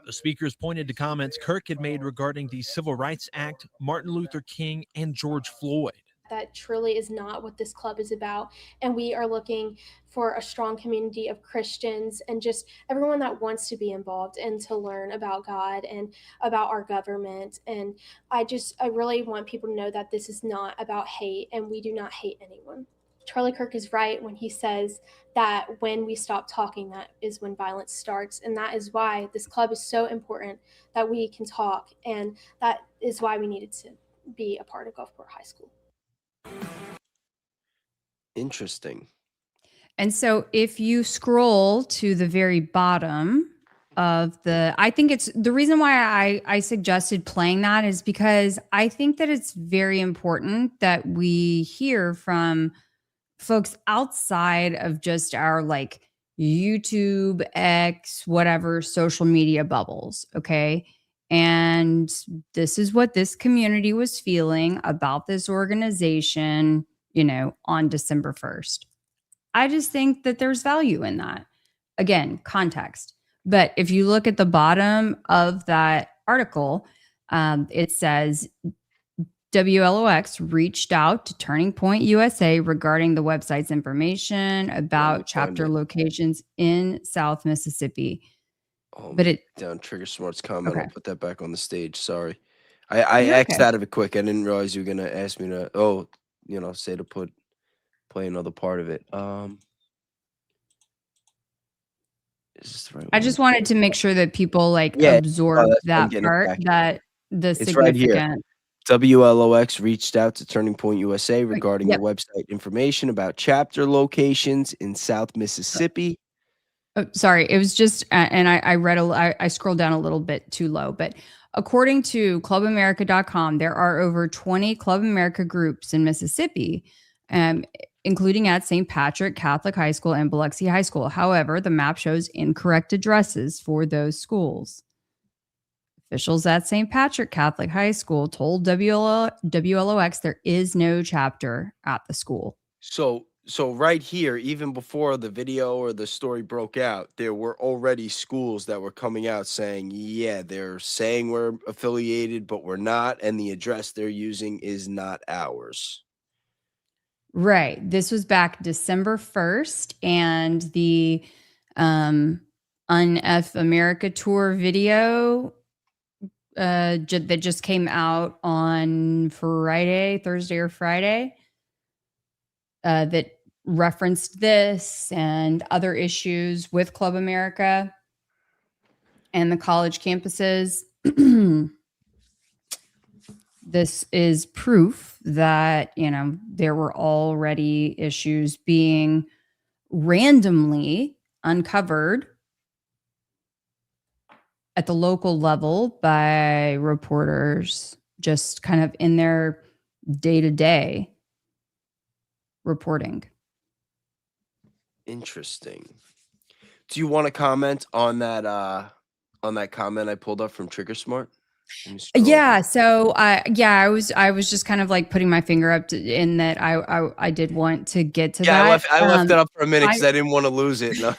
The speakers pointed to comments Kirk had made regarding the Civil Rights Act, Martin Luther King, and George Floyd. That truly is not what this club is about. And we are looking for a strong community of Christians and just everyone that wants to be involved and to learn about God and about our government. And I really want people to know that this is not about hate, and we do not hate anyone. Charlie Kirk is right when he says that when we stop talking, that is when violence starts. And that is why this club is so important, that we can talk. And that is why we needed to be a part of Gulfport High School. Interesting. And so if you scroll to the very bottom of I think it's the reason why I suggested playing that is because I think that it's very important that we hear from folks outside of just our like YouTube, X, whatever social media bubbles. Okay. And this is what this community was feeling about this organization, on December 1st. I just think that there's value in that. Again, context. But if you look at the bottom of that article, it says WLOX reached out to Turning Point USA regarding the website's information about chapter locations in South Mississippi. Oh, but it down Trigger Smart's comment. Okay. I'll put that back on the stage. Sorry. I X'd out of it quick. I didn't realize you were gonna ask me to say to play another part of it. Is this the right I one? just wanted to make sure that people absorb that part, that the It's right here. significant. WLOX reached out to Turning Point USA regarding the website information about chapter locations in South Mississippi. Oh, sorry, it was just, and I scrolled down a little bit too low, but according to clubamerica.com, there are over 20 Club America groups in Mississippi, including at St. Patrick Catholic High School and Biloxi High School. However, the map shows incorrect addresses for those schools. Officials at St. Patrick Catholic High School told WLOX there is no chapter at the school. So right here, even before the video or the story broke out, there were already schools that were coming out saying, yeah, they're saying we're affiliated, but we're not. And the address they're using is not ours. Right. This was back December 1st. And the UnF America tour video that just came out on Thursday or Friday, that referenced this and other issues with Club America and the college campuses. this is proof that, there were already issues being randomly uncovered at the local level by reporters, just kind of in their day-to-day reporting. Interesting. Do you want to comment on that comment I pulled up from Trigger Smart? Yeah. So, I was just kind of like putting my finger up in that I did want to get to that. I left it up for a minute because I didn't want to lose it. No.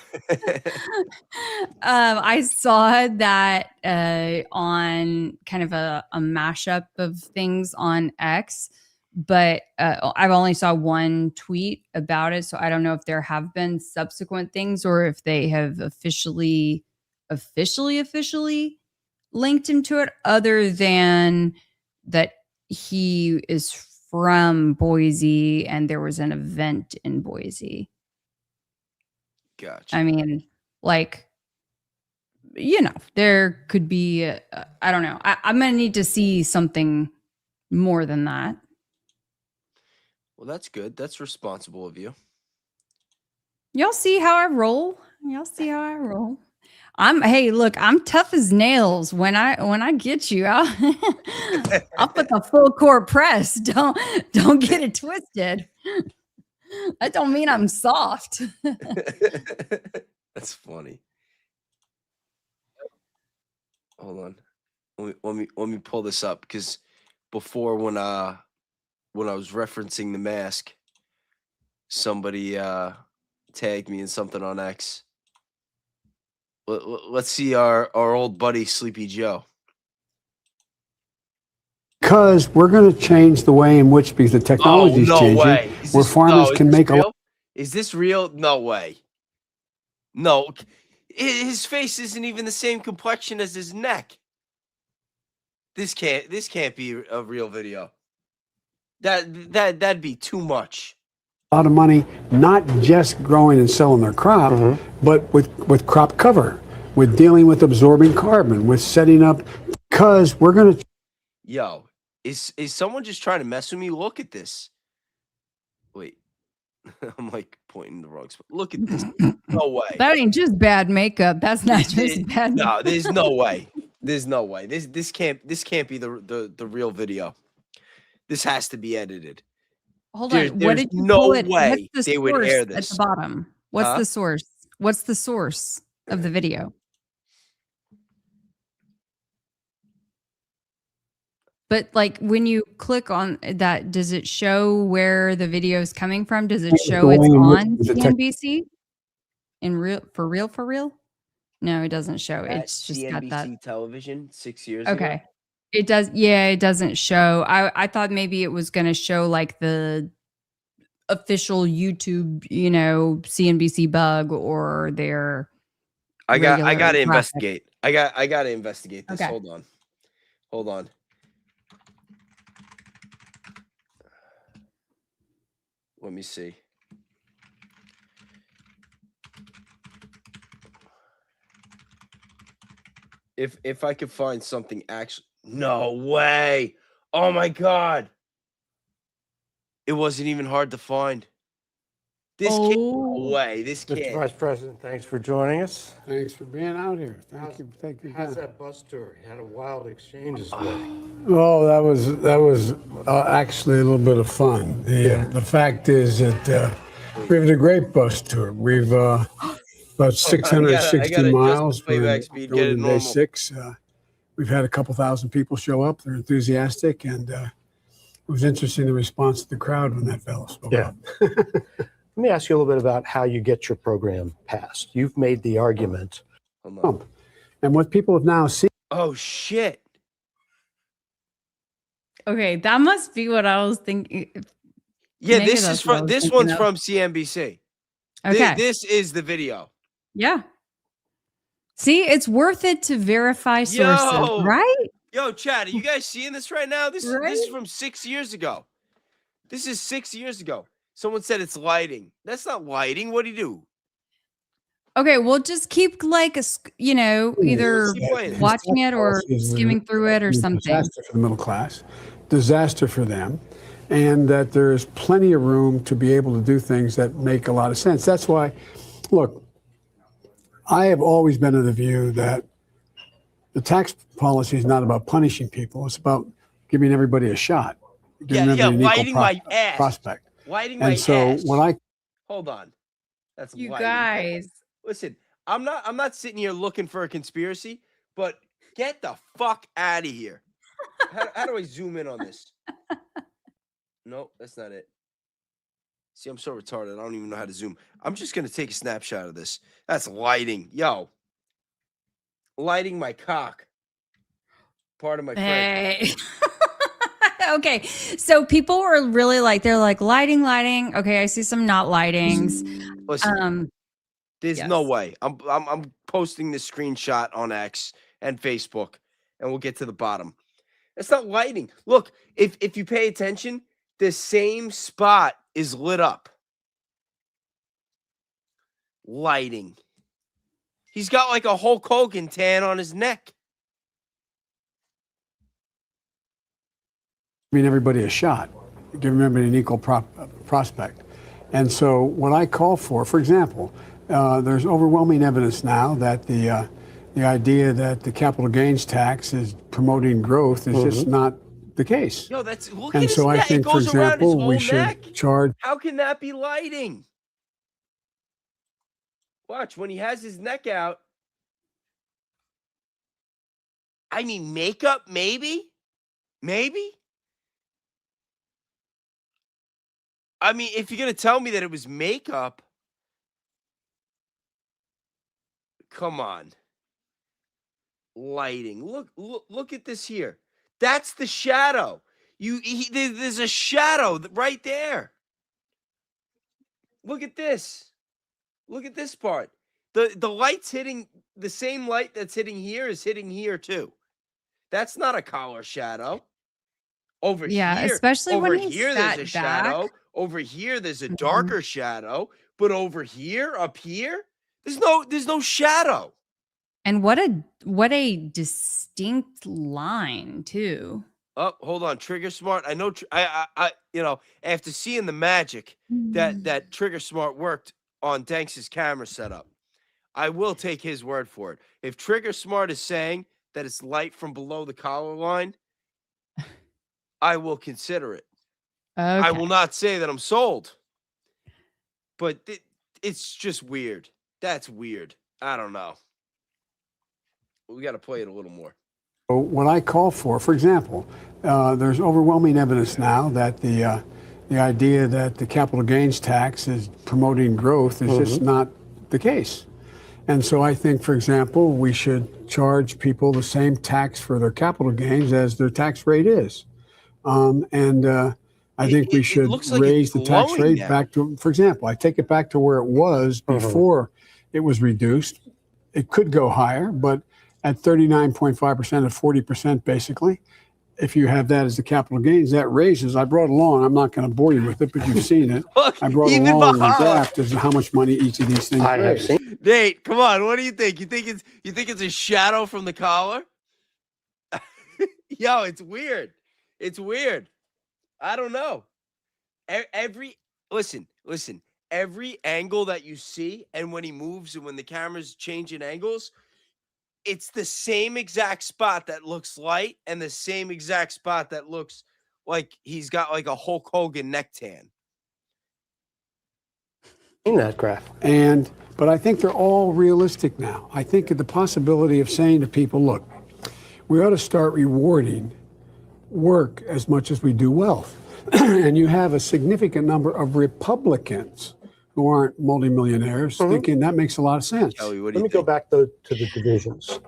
I saw that on kind of a mashup of things on X, but I've only saw one tweet about it, so I don't know if there have been subsequent things or if they have officially linked him to it, other than that he is from Boise and there was an event in Boise. Gotcha. I mean, like, there could be, I don't know. I'm going to need to see something more than that. Well, that's good. That's responsible of you. Y'all see how I roll. Hey, look, I'm tough as nails. When I get you, I'll put the full court press. Don't get it twisted. That don't mean I'm soft. That's funny. Hold on. Let me pull this up, because before, when I was referencing the mask, somebody tagged me in something on X. Let's see our old buddy Sleepy Joe. Because we're going to change the way in which, because the technology is changing, where farmers can make a. Is this real? No way. No, his face isn't even the same complexion as his neck. This can't be a real video. That'd be too much. A lot of money, not just growing and selling their crop, but with crop cover, with dealing with absorbing carbon, with setting up, because we're going to. Yo, is someone just trying to mess with me? Look at this. Wait, I'm like pointing the wrong spot. Look at this. No way. That ain't just bad makeup. That's not just bad. No, there's no way. There's no way. This can't be the real video. This has to be edited. Hold on. There's What did you no pull it? way What's the they would source air at this. the bottom? What's Huh? the source? What's the source of the video? But like when you click on that, does it show where the video is coming from? Does it show it's on CNBC? For real? No, it doesn't show. It's just CNBC got that television 6 years ago. Okay. It does. Yeah, it doesn't show. I thought maybe it was going to show like the official YouTube, CNBC bug or their. I got to graphic. investigate. I got to investigate this. Okay. Hold on. Let me see. If I could find something actually. No way. Oh my God. It wasn't even hard to find. This can't. No way. This can't. Mr. Vice President, thanks for joining us. Thanks for being out here. Thank you. How's that bus tour? You had a wild exchange this morning. Oh, that was actually a little bit of fun. The fact is that we've had a great bus tour. We've about 660 miles. Playback speed. Get it Day normal. 6. We've had a couple thousand people show up. They're enthusiastic, and it was interesting the response of the crowd when that fellow spoke up. Let me ask you a little bit about how you get your program passed. You've made the argument. And what people have now seen. Oh shit. Okay, that must be what I was thinking. Yeah, Maybe this that's is what I from was this thinking one's of. from CNBC. Okay. This is the video. Yeah. See, it's worth it to verify sources, right? Yo, Chad, are you guys seeing this right now? This is from 6 years ago. This is 6 years ago. Someone said it's lighting. That's not lighting. What do you do? Okay, we'll just keep like either Keep playing. watching it or skimming through it or something. Disaster for the middle class, disaster for them, and that there's plenty of room to be able to do things that make a lot of sense. That's why, look, I have always been of the view that the tax policy is not about punishing people. It's about giving everybody a shot. Giving everybody an equal lighting my ass. prospect. Lighting my And so ass. when I Hold on. That's You lighting. guys. Listen, I'm not sitting here looking for a conspiracy, but get the fuck out of here. How do I zoom in on this? No, that's not it. See, I'm so retarded. I don't even know how to zoom. I'm just going to take a snapshot of this. That's lighting. Yo. Lighting my cock. Part of my Hey. Okay. So people were really like, they're like lighting. Okay, I see some not lightings. Listen, there's no yes. way. I'm posting this screenshot on X and Facebook, and we'll get to the bottom. It's not lighting. Look, if you pay attention, the same spot is lit up. Lighting. He's got like a Hulk Hogan tan on his neck. giving everybody a shot, giving everybody an equal prospect. And so what I call for example, there's overwhelming evidence now that the idea that the capital gains tax is promoting growth is just not the case. Yo, that's look And at his so I neck. think, It for goes around his example, whole we should neck. charge. How can that be lighting? Watch, when he has his neck out. I mean, makeup, maybe? Maybe? I mean, if you're going to tell me that it was makeup, come on. Lighting. Look at this here. That's the shadow. There's a shadow right there. Look at this. Look at this part. The light's hitting, the same light that's hitting here is hitting here too. That's not a collar shadow. Over Yeah, here, especially when over he's here, there's sat a shadow. back. Over here, there's a Mhm. darker shadow. But over here, up here, there's no shadow. And what a distinct line too. Oh, hold on, Trigger Smart. I know. I after seeing the magic that Trigger Smart worked on Danks's camera setup, I will take his word for it. If Trigger Smart is saying that it's light from below the collar line, I will consider it. I will not say that I'm sold, but it's just weird. That's weird. I don't know. We got to play it a little more. What I call for example, there's overwhelming evidence now that the idea that the capital gains tax is promoting growth is just not the case. And so I think, for example, we should charge people the same tax for their capital gains as their tax rate is. I think we should raise the tax rate back to, for example, I take it back to where it was before it was reduced. It could go higher, but at 39.5% of 40%, basically, if you have that as the capital gains, that raises. I brought along, I'm not going to bore you with it, but you've seen it. Look, I brought along the draft as to how much money each of these things raise. Nate, come on. What do you think? You think it's a shadow from the collar? Yo, it's weird. It's weird. I don't know. Listen. Every angle that you see, and when he moves and when the camera's changing angles, it's the same exact spot that looks light and the same exact spot that looks like he's got like a Hulk Hogan neck tan. In that graph. But I think they're all realistic now. I think the possibility of saying to people, look, we ought to start rewarding work as much as we do wealth. And you have a significant number of Republicans who aren't multimillionaires thinking that makes a lot of sense. Kelly, Let me go back though to the divisions.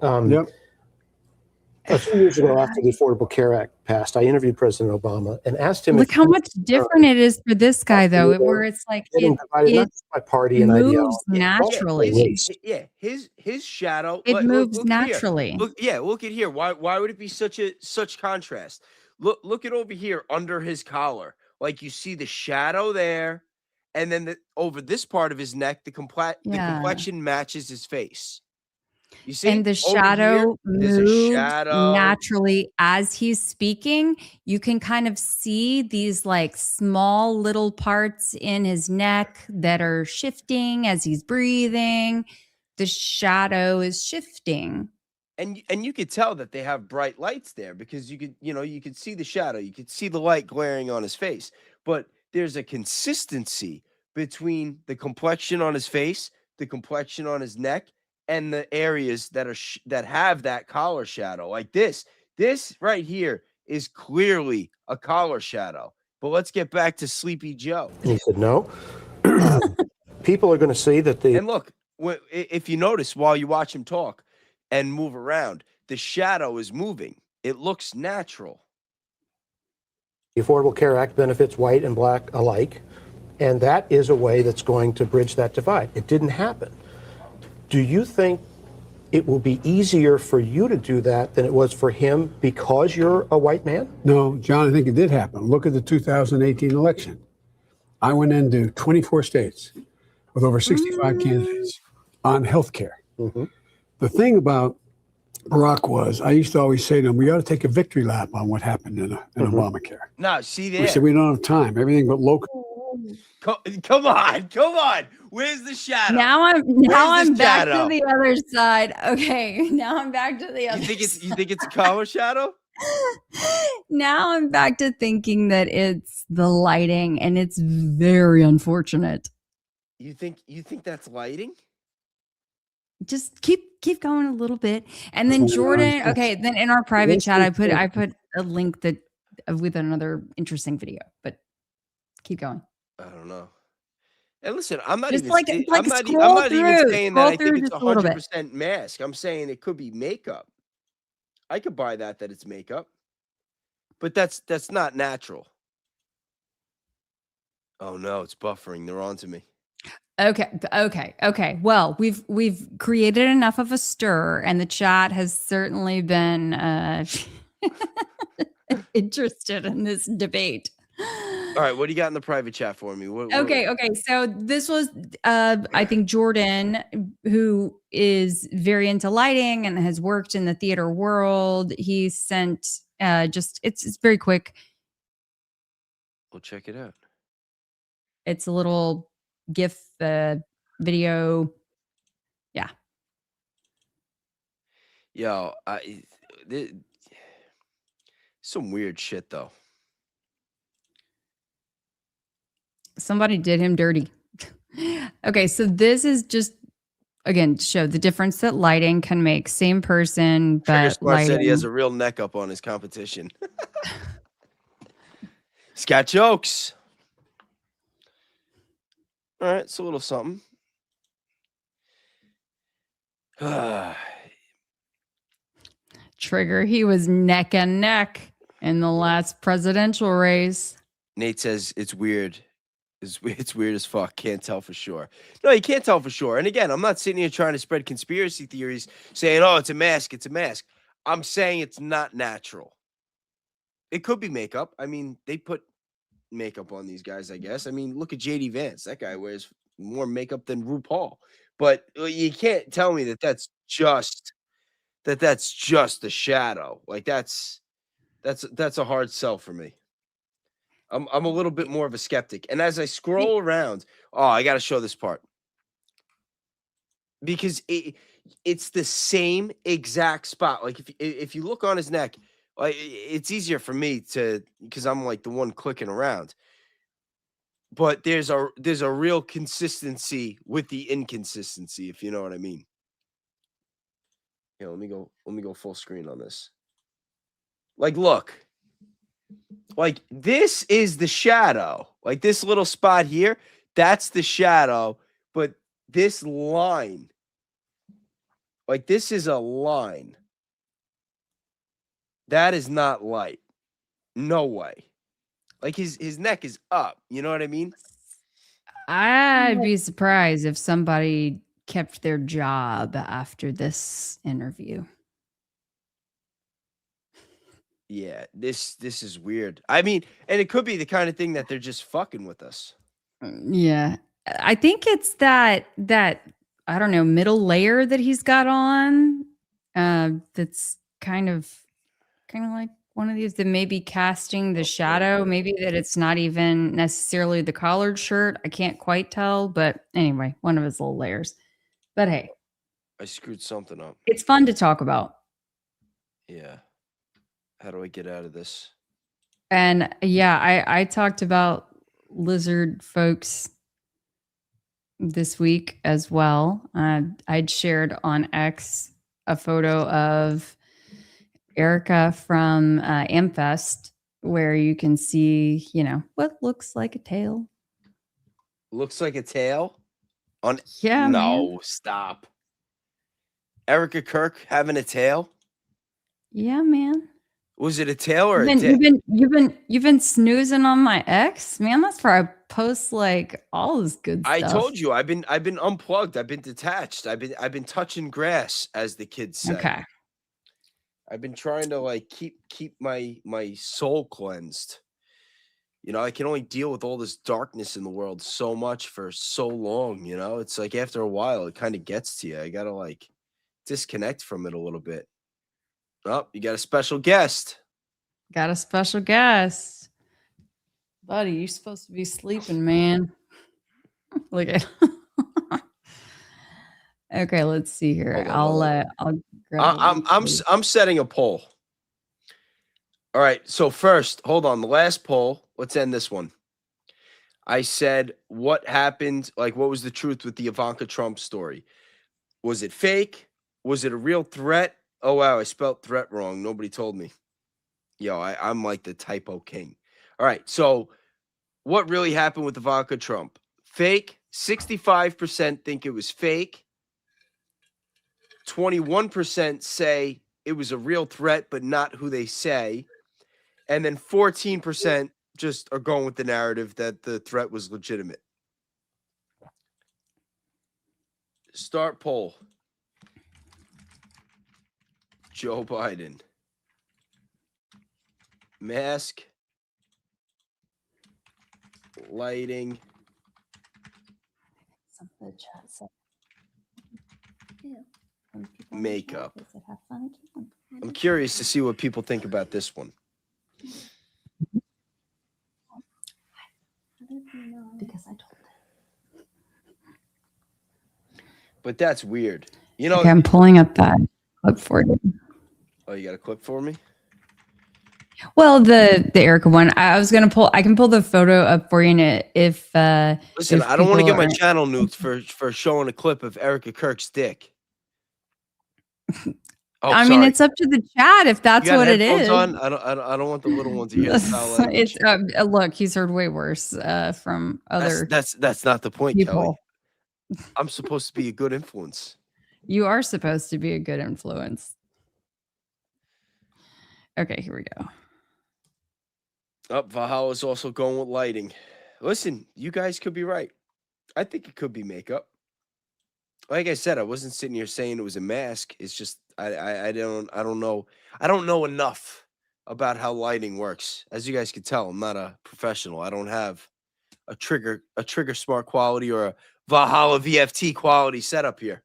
A few years ago, after the Affordable Care Act passed, I interviewed President Obama and asked him. Look how much different it is for this guy, though, where it's like it not just by party and moves ideology, naturally. His shadow. It moves look naturally. Here. Look at here. Why would it be such contrast? Look at over here under his collar. Like you see the shadow there, and then over this part of his neck, the complexion matches his face. You see, And the over here, shadow there's a moves shadow. naturally as he's speaking. You can kind of see these like small little parts in his neck that are shifting as he's breathing. The shadow is shifting. And you could tell that they have bright lights there because you could see the shadow, you could see the light glaring on his face. But there's a consistency between the complexion on his face, the complexion on his neck, and the areas that are that have that collar shadow. Like this right here is clearly a collar shadow. But let's get back to Sleepy Joe. And he said, no. People are going to see that And look, if you notice while you watch him talk and move around, the shadow is moving. It looks natural. The Affordable Care Act benefits white and black alike, and that is a way that's going to bridge that divide. It didn't happen. Do you think it will be easier for you to do that than it was for him because you're a white man? No, John, I think it did happen. Look at the 2018 election. I went into 24 states with over 65 candidates on health care. The thing about Barack was, I used to always say to him, we ought to take a victory lap on what happened in Obamacare. No, see there. We said, we don't have time. Everything but local. Come on. Where's the shadow? Now I'm back shadow? to the other side. Okay, now I'm back to the other You think it's a collar shadow? Now I'm back to thinking that it's the lighting, and it's very unfortunate. You think that's lighting? Just keep going a little bit, and then Jordan. Okay, then in our private chat, I put a link that with another interesting video, but keep going. I don't know. And listen, I'm not Just even like I'm not scroll even through. saying Scroll that I through think it's just a little bit. 100% mask. I'm saying it could be makeup. I could buy that it's makeup, but that's not natural. Oh no, it's buffering. They're on to me. Okay. Well, we've created enough of a stir, and the chat has certainly been interested in this debate. All right, what do you got in the private chat for me? Okay. So this was, I think, Jordan, who is very into lighting and has worked in the theater world. He sent it's very quick. We'll check it out. It's a little GIF video. Yeah. Yo, some weird shit though. Somebody did him dirty. Okay, so this is just, again, to show the difference that lighting can make. Same person, but Trigger said he has a real neck up on his competition. He's got jokes. All right, it's a little something. Trigger, he was neck and neck in the last presidential race. Nate says it's weird. It's weird as fuck. Can't tell for sure. No, you can't tell for sure. And again, I'm not sitting here trying to spread conspiracy theories saying, oh, it's a mask. It's a mask. I'm saying it's not natural. It could be makeup. I mean, they put makeup on these guys, I guess. I mean, look at JD Vance. That guy wears more makeup than RuPaul. But you can't tell me that's just the shadow. Like that's a hard sell for me. I'm a little bit more of a skeptic. And as I scroll around, I got to show this part. Because it's the same exact spot. Like if you look on his neck, like it's easier for me because I'm like the one clicking around. But there's a real consistency with the inconsistency, if you know what I mean. Yeah, let me go full screen on this. Like, look. Like, this is the shadow. Like, this little spot here, that's the shadow. But this line, like, this is a line. That is not light. No way. Like, his neck is up. You know what I mean? I'd be surprised if somebody kept their job after this interview. Yeah, this is weird. I mean, and it could be the kind of thing that they're just fucking with us. Yeah. I think it's that I don't know, middle layer that he's got on. That's kind of like one of these that may be casting the shadow. Maybe that it's not even necessarily the collared shirt. I can't quite tell, but anyway, one of his little layers. But hey, I screwed something up. it's fun to talk about. Yeah. How do I get out of this? And yeah, I talked about lizard folks this week as well. I'd shared on X a photo of Erika from Amfest, where you can see, what looks like a tail. Looks like a tail? Yeah, No, man. stop. Erika Kirk having a tail? Yeah, man. Was it a tail or a dick? You've been snoozing on my ex, man. That's where I post like all this good stuff. I told you, I've been unplugged. I've been detached. I've been touching grass, as the kids say. Okay. I've been trying to like keep my soul cleansed. I can only deal with all this darkness in the world so much for so long. It's like after a while, it kind of gets to you. I gotta like disconnect from it a little bit. Oh, you got a special guest. Got a special guest. Buddy, you're supposed to be sleeping, man. Look at Okay, let's see here. Hold on. I'll grab I'm setting a poll. All right. So first, hold on. The last poll. Let's end this one. I said, what happened? Like, what was the truth with the Ivanka Trump story? Was it fake? Was it a real threat? Oh, wow. I spelled threat wrong. Nobody told me. Yo, I'm like the typo king. All right. So what really happened with Ivanka Trump? Fake. 65% think it was fake. 21% say it was a real threat, but not who they say. And then 14% just are going with the narrative that the threat was legitimate. Start poll. Joe Biden. Mask. Lighting. Makeup. I'm curious to see what people think about this one. because I told him. But that's weird. Okay, I'm pulling up that clip for you. Oh, you got a clip for me? Well, the Erika one. I can pull the photo up for you. And if listen, if I don't want to get people my channel nuked for showing a clip of Erika Kirk's dick. Oh, I mean, it's up to the chat if that's You got what it headphones is. on? I don't want the little ones to hear the foul language. It's look, he's heard way worse from other. That's not the point, people. Kelly. I'm supposed to be a good influence. You are supposed to be a good influence. Okay, here we go. Valhalla's also going with lighting. Listen, you guys could be right. I think it could be makeup. Like I said, I wasn't sitting here saying it was a mask. It's just I don't know. I don't know enough about how lighting works. As you guys can tell, I'm not a professional. I don't have a trigger smart quality or a Valhalla VFT quality setup here.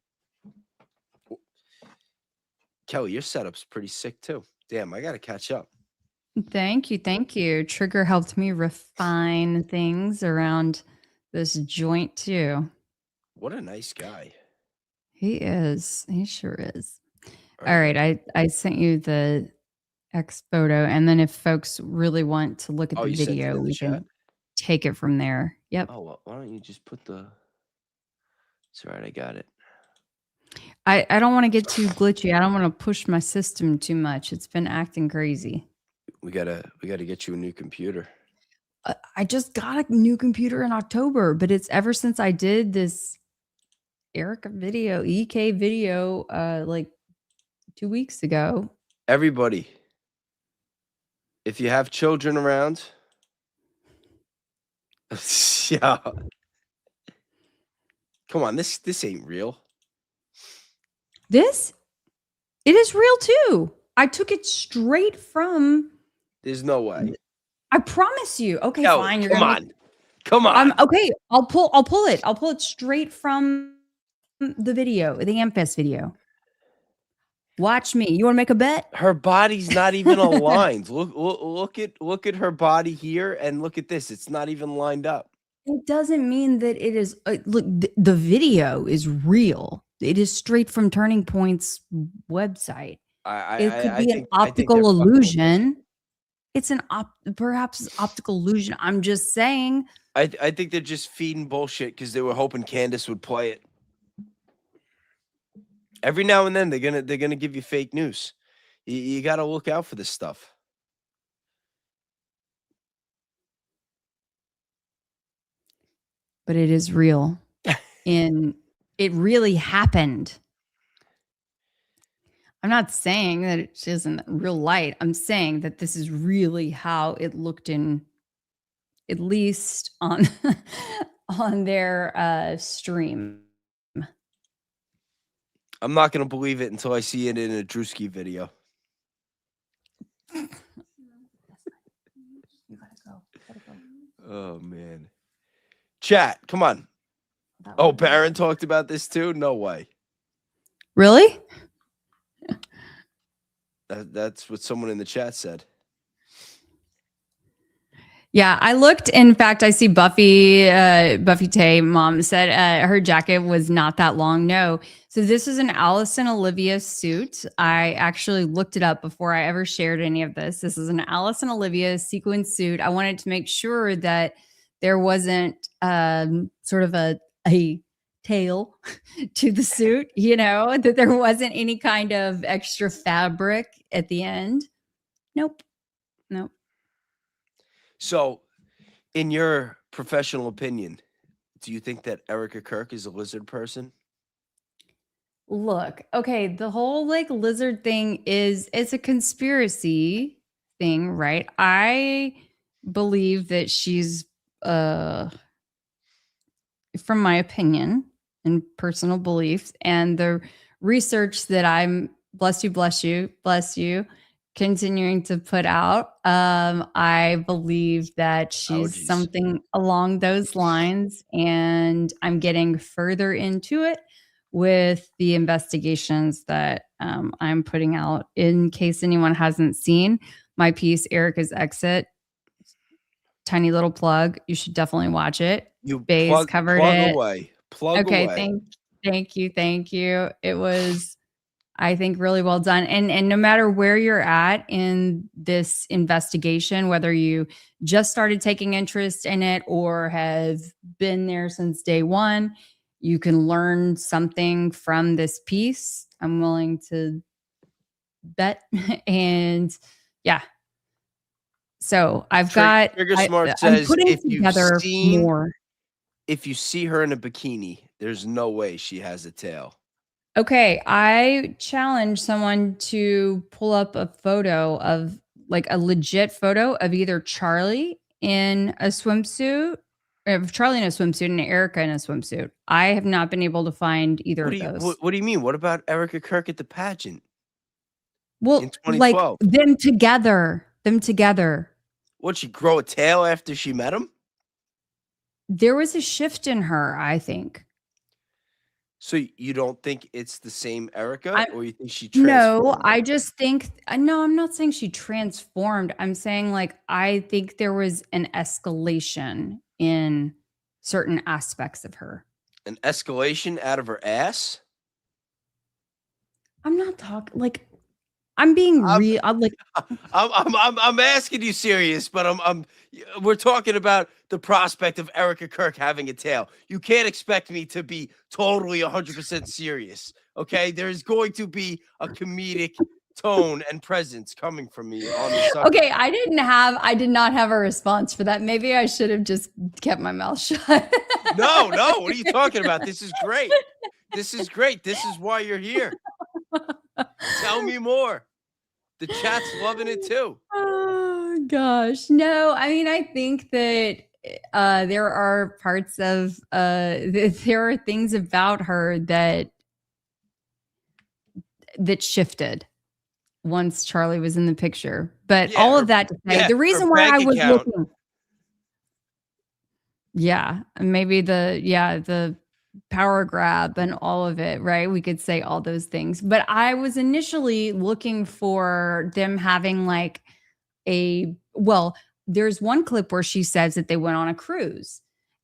Kelly, your setup's pretty sick too. Damn, I gotta catch up. Thank you. Trigger helped me refine things around this joint too. What a nice guy. He is. He sure is. All right. I sent you the X photo. And then if folks really want to look at the video, we can take it from there. Yep. Oh, well, why don't you just put the... It's all right. I got it. I don't want to get too glitchy. I don't want to push my system too much. It's been acting crazy. We gotta get you a new computer. I just got a new computer in October, but it's ever since I did this Erika video, EK video, like 2 weeks ago. Everybody, if you have children around, yeah, come on, this ain't real. It is real too. I took it straight from. There's no way. I promise you. Okay, Yo, fine. come on. Come on. Okay, I'll pull it. I'll pull it straight from the video, the Ampfest video. Watch me. You want to make a bet? Her body's not even aligned. Look at her body here and look at this. It's not even lined up. It doesn't mean that it is. Look, the video is real. It is straight from Turning Point's website. It could be an optical illusion. It's perhaps optical illusion. I'm just saying. I think they're just feeding bullshit because they were hoping Candace would play it. Every now and then they're gonna give you fake news. You got to look out for this stuff. But it is real, and it really happened. I'm not saying that it isn't real light. I'm saying that this is really how it looked in, at least on on their stream. I'm not going to believe it until I see it in a Drewski video. Oh, man. Chat, come on. Oh, Baron talked about this too? No way. Really? That's what someone in the chat said. Yeah, I looked. In fact, I see Buffy Tay mom said her jacket was not that long. No. So this is an Allison Olivia suit. I actually looked it up before I ever shared any of this. This is an Allison Olivia sequin suit. I wanted to make sure that there wasn't sort of a tail to the suit, that there wasn't any kind of extra fabric at the end. Nope. So, in your professional opinion, do you think that Erika Kirk is a lizard person? Look, okay, the whole lizard thing it's a conspiracy thing, right? I believe that she's from my opinion and personal beliefs and the research that I'm bless you continuing to put out, I believe that she's something along those lines, and I'm getting further into it with the investigations that I'm putting out. In case anyone hasn't seen my piece, Erika's Exit, tiny little plug, you should definitely watch it. Bays covered it. Plug away. Thank you. It was, I think, really well done. And no matter where you're at in this investigation, whether you just started taking interest in it or have been there since day one, you can learn something from this piece. I'm willing to bet. And yeah. So I've got, Trigger Smart I'm says putting if together more. If you see her in a bikini, there's no way she has a tail. Okay, I challenge someone to pull up a photo of a legit photo of either Charlie in a swimsuit, and Erika in a swimsuit. I have not been able to find either of those. What do you mean? What about Erika Kirk at the pageant? Well, in 2012? Them together. Would she grow a tail after she met him? There was a shift in her, I think. So you don't think it's the same Erika, or you think she transformed? No, I just think no. I'm not saying she transformed. I'm saying I think there was an escalation in certain aspects of her. An escalation out of her ass? I'm not talking I'm being real. I'm asking you serious, but we're talking about the prospect of Erika Kirk having a tail. You can't expect me to be totally 100% serious. Okay, there's going to be a comedic tone and presence coming from me on the subject. Okay, I did not have a response for that. Maybe I should have just kept my mouth shut. No. What are you talking about? This is great. This is why you're here. Tell me more. The chat's loving it too. Oh gosh. No, I mean, I think that there are parts of there are things about her that shifted once Charlie was in the picture. But all of that to say, the reason why I was looking Yeah, and maybe the power grab and all of it, right? We could say all those things. But I was initially looking for them having like there's one clip where she says that they went on a cruise.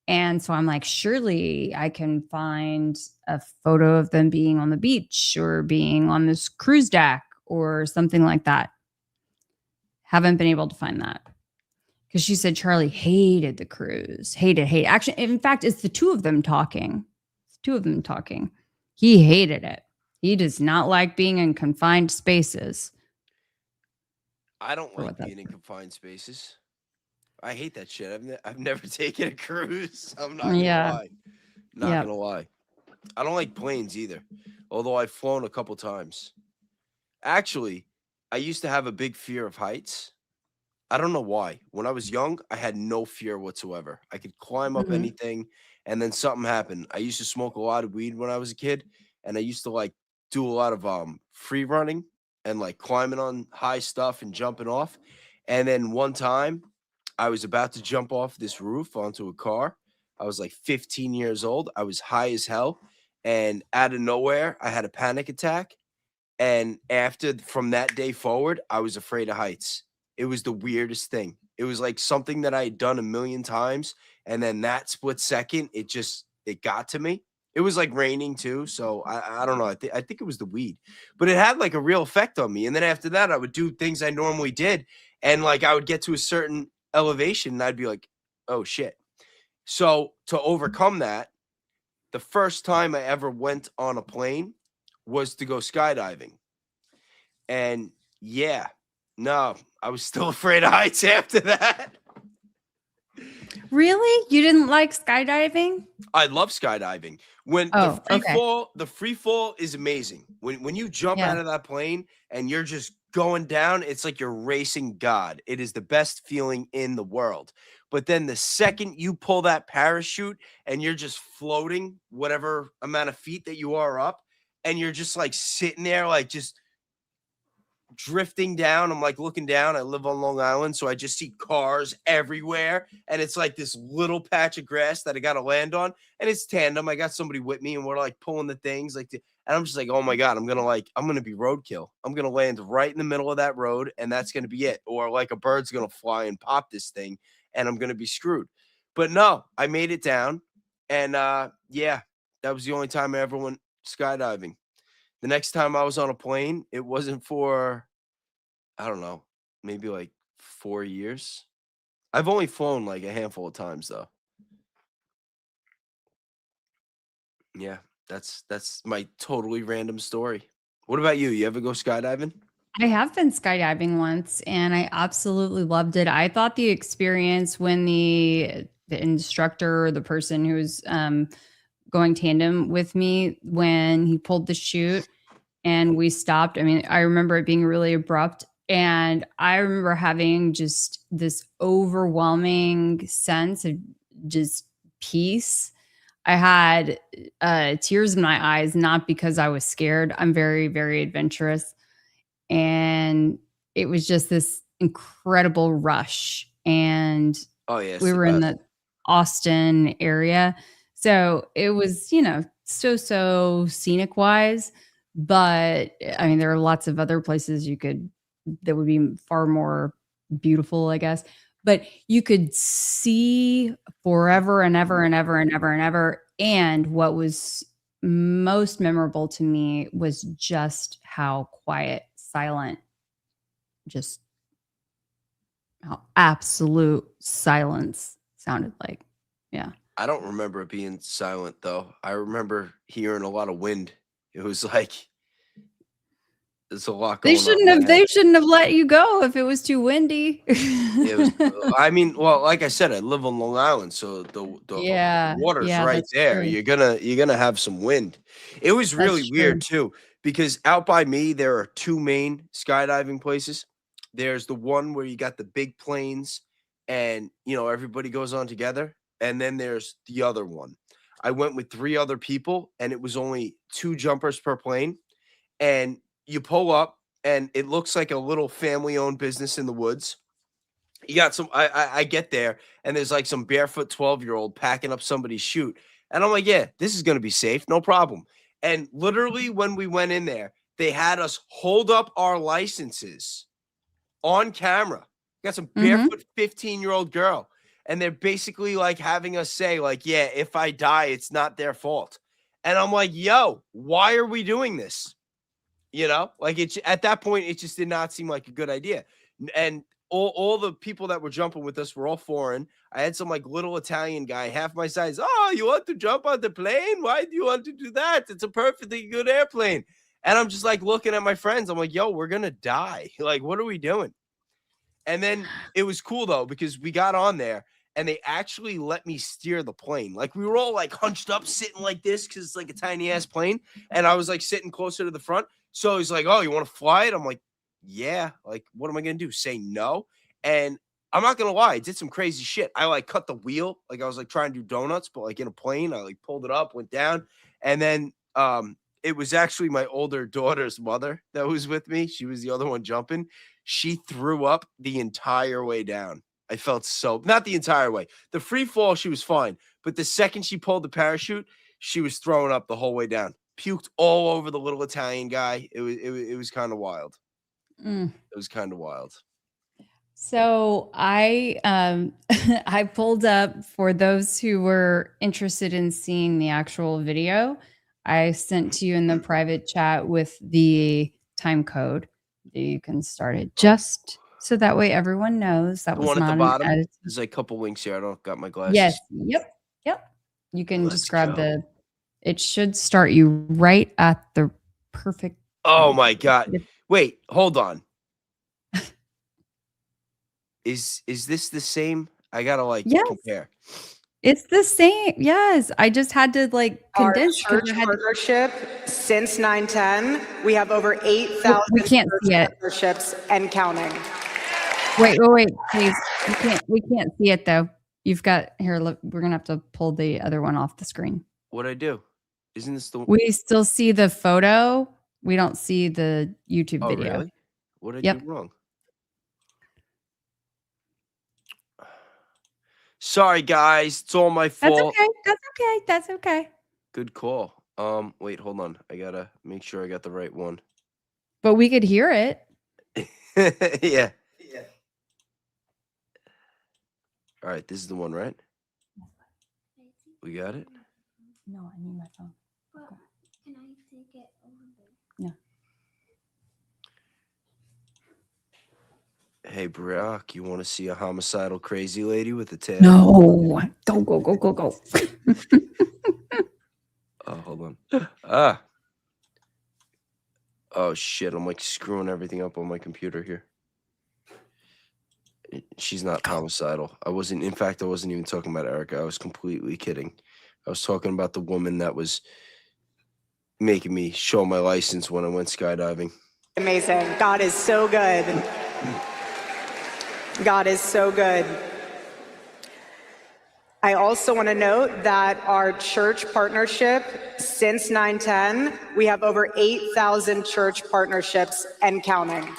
And so I'm like, surely I can find a photo of them being on the beach or being on this cruise deck or something like that. Haven't been able to find that. Because she said Charlie hated the cruise. Hated. Actually, in fact, it's the two of them talking. It's two of them talking. He hated it. He does not like being in confined spaces. I don't like being in confined spaces. I hate that shit. I've never taken a cruise. I'm not gonna lie. Not gonna lie. I don't like planes either. Although I've flown a couple times. Actually, I used to have a big fear of heights. I don't know why. When I was young, I had no fear whatsoever. I could climb up anything, and then something happened. I used to smoke a lot of weed when I was a kid, and I used to like do a lot of free running and like climbing on high stuff and jumping off. And then one time, I was about to jump off this roof onto a car. I was like 15 years old. I was high as hell, and out of nowhere, I had a panic attack. And from that day forward, I was afraid of heights. It was the weirdest thing. It was like something that I had done a million times. And then that split second, it got to me. It was like raining too. So I don't know. I think it was the weed, but it had like a real effect on me. And then after that, I would do things I normally did. And like, I would get to a certain elevation and I'd be like, oh shit. So to overcome that, the first time I ever went on a plane was to go skydiving. And yeah, no, I was still afraid of heights after that. Really? You didn't like skydiving? I love skydiving. When the free fall is amazing. When you jump out of that plane and you're just going down, it's like you're racing God. It is the best feeling in the world. But then the second you pull that parachute and you're just floating whatever amount of feet that you are up, and you're just like sitting there, like just drifting down. I'm like looking down. I live on Long Island, so I just see cars everywhere, and it's like this little patch of grass that I got to land on, and it's tandem. I got somebody with me, and we're like pulling the things, and I'm just like, oh my god, I'm gonna be roadkill. I'm gonna land right in the middle of that road, and that's gonna be it. Or like a bird's gonna fly and pop this thing, and I'm gonna be screwed. But no, I made it down, and yeah, that was the only time I ever went skydiving. The next time I was on a plane, it wasn't for, I don't know, maybe like 4 years. I've only flown like a handful of times though. Yeah, that's my totally random story. What about you? You ever go skydiving? I have been skydiving once and I absolutely loved it. I thought the experience when the instructor, the person who was going tandem with me, when he pulled the chute and we stopped, I mean, I remember it being really abrupt. And I remember having just this overwhelming sense of just peace. I had tears in my eyes, not because I was scared. I'm very, very adventurous. And it was just this incredible rush. And Oh yeah, we were in the Austin area. So it was, so scenic wise. But I mean, there are lots of other places that would be far more beautiful, I guess. But you could see forever and ever and ever and ever and ever. And what was most memorable to me was just how quiet, silent, just how absolute silence sounded like. Yeah. I don't remember it being silent though. I remember hearing a lot of wind. It was like there's a lot going on. They shouldn't have let you go if it was too windy. It was, I mean, well, like I said, I live on Long Island, so the water's right there. True. You're gonna have some wind. It was really weird too, because out by me there are two main skydiving places. There's the one where you got the big planes and everybody goes on together, and then there's the other one. I went with 3 other people and it was only 2 jumpers per plane, and you pull up and it looks like a little family-owned business in the woods. You got some. I get there, and there's like some barefoot 12-year-old packing up somebody's chute, and I'm like, yeah, this is gonna be safe, no problem. And literally, when we went in there, they had us hold up our licenses on camera. Got some barefoot 15-year-old girl, and they're basically like having us say, like, yeah, if I die, it's not their fault. And I'm like, yo, why are we doing this? You know, like it's at that point, it just did not seem like a good idea. And all the people that were jumping with us were all foreign. I had some like little Italian guy, half my size. Oh, you want to jump on the plane? Why do you want to do that? It's a perfectly good airplane. And I'm just like looking at my friends. I'm like, yo, we're gonna die. Like, what are we doing? And then it was cool though, because we got on there and they actually let me steer the plane. Like we were all like hunched up, sitting like this because it's like a tiny ass plane. And I was like sitting closer to the front. So he's like, oh, you want to fly it? I'm like, yeah. Like, what am I going to do? Say no? And I'm not going to lie. I did some crazy shit. I like cut the wheel. Like I was like trying to do donuts, but like in a plane, I like pulled it up, went down. And then it was actually my older daughter's mother that was with me. She was the other one jumping. She threw up the entire way down. I felt so, not the entire way. The free fall, she was fine. But the second she pulled the parachute, she was throwing up the whole way down. Puked all over the little Italian guy. It was kind of wild. It was kind of wild. So I I pulled up for those who were interested in seeing the actual video. I sent to you in the private chat with the time code. You can start it just so that way everyone knows that The was one at not the bottom. an edit. There's like a couple links here. I don't got my glasses. Yes. Yep. You can Let's just grab go. it should start you right at the perfect. Oh my God. Wait, hold on. Is this the same? I gotta like Yes. compare. It's the same. Yes. I just had to like condense. Our church partnership since 9/10, we have over 8,000 we can't see it. partnerships and counting. Wait, please. We can't see it though. You've got here. Look, we're gonna have to pull the other one off the screen. What'd I do? Isn't this the one? We still see the photo. We don't see the YouTube Oh, video. really? What did I do wrong? Sorry, guys. It's all my fault. That's okay. Good call. Wait, hold on. I gotta make sure I got the right one. But we could hear it. Yeah. All right, this is the one, right? We got it? No, I need my phone. But can I take it over there? No. Hey, Brock, you want to see a homicidal crazy lady with a tail? No. Don't go. Oh, hold on. Oh, shit. I'm like screwing everything up on my computer here. She's not homicidal. In fact, I wasn't even talking about Erika. I was completely kidding. I was talking about the woman that was making me show my license when I went skydiving. Amazing. God is so good. God is so good. I also want to note that our church partnership since 9/10, we have over 8,000 church partnerships and counting.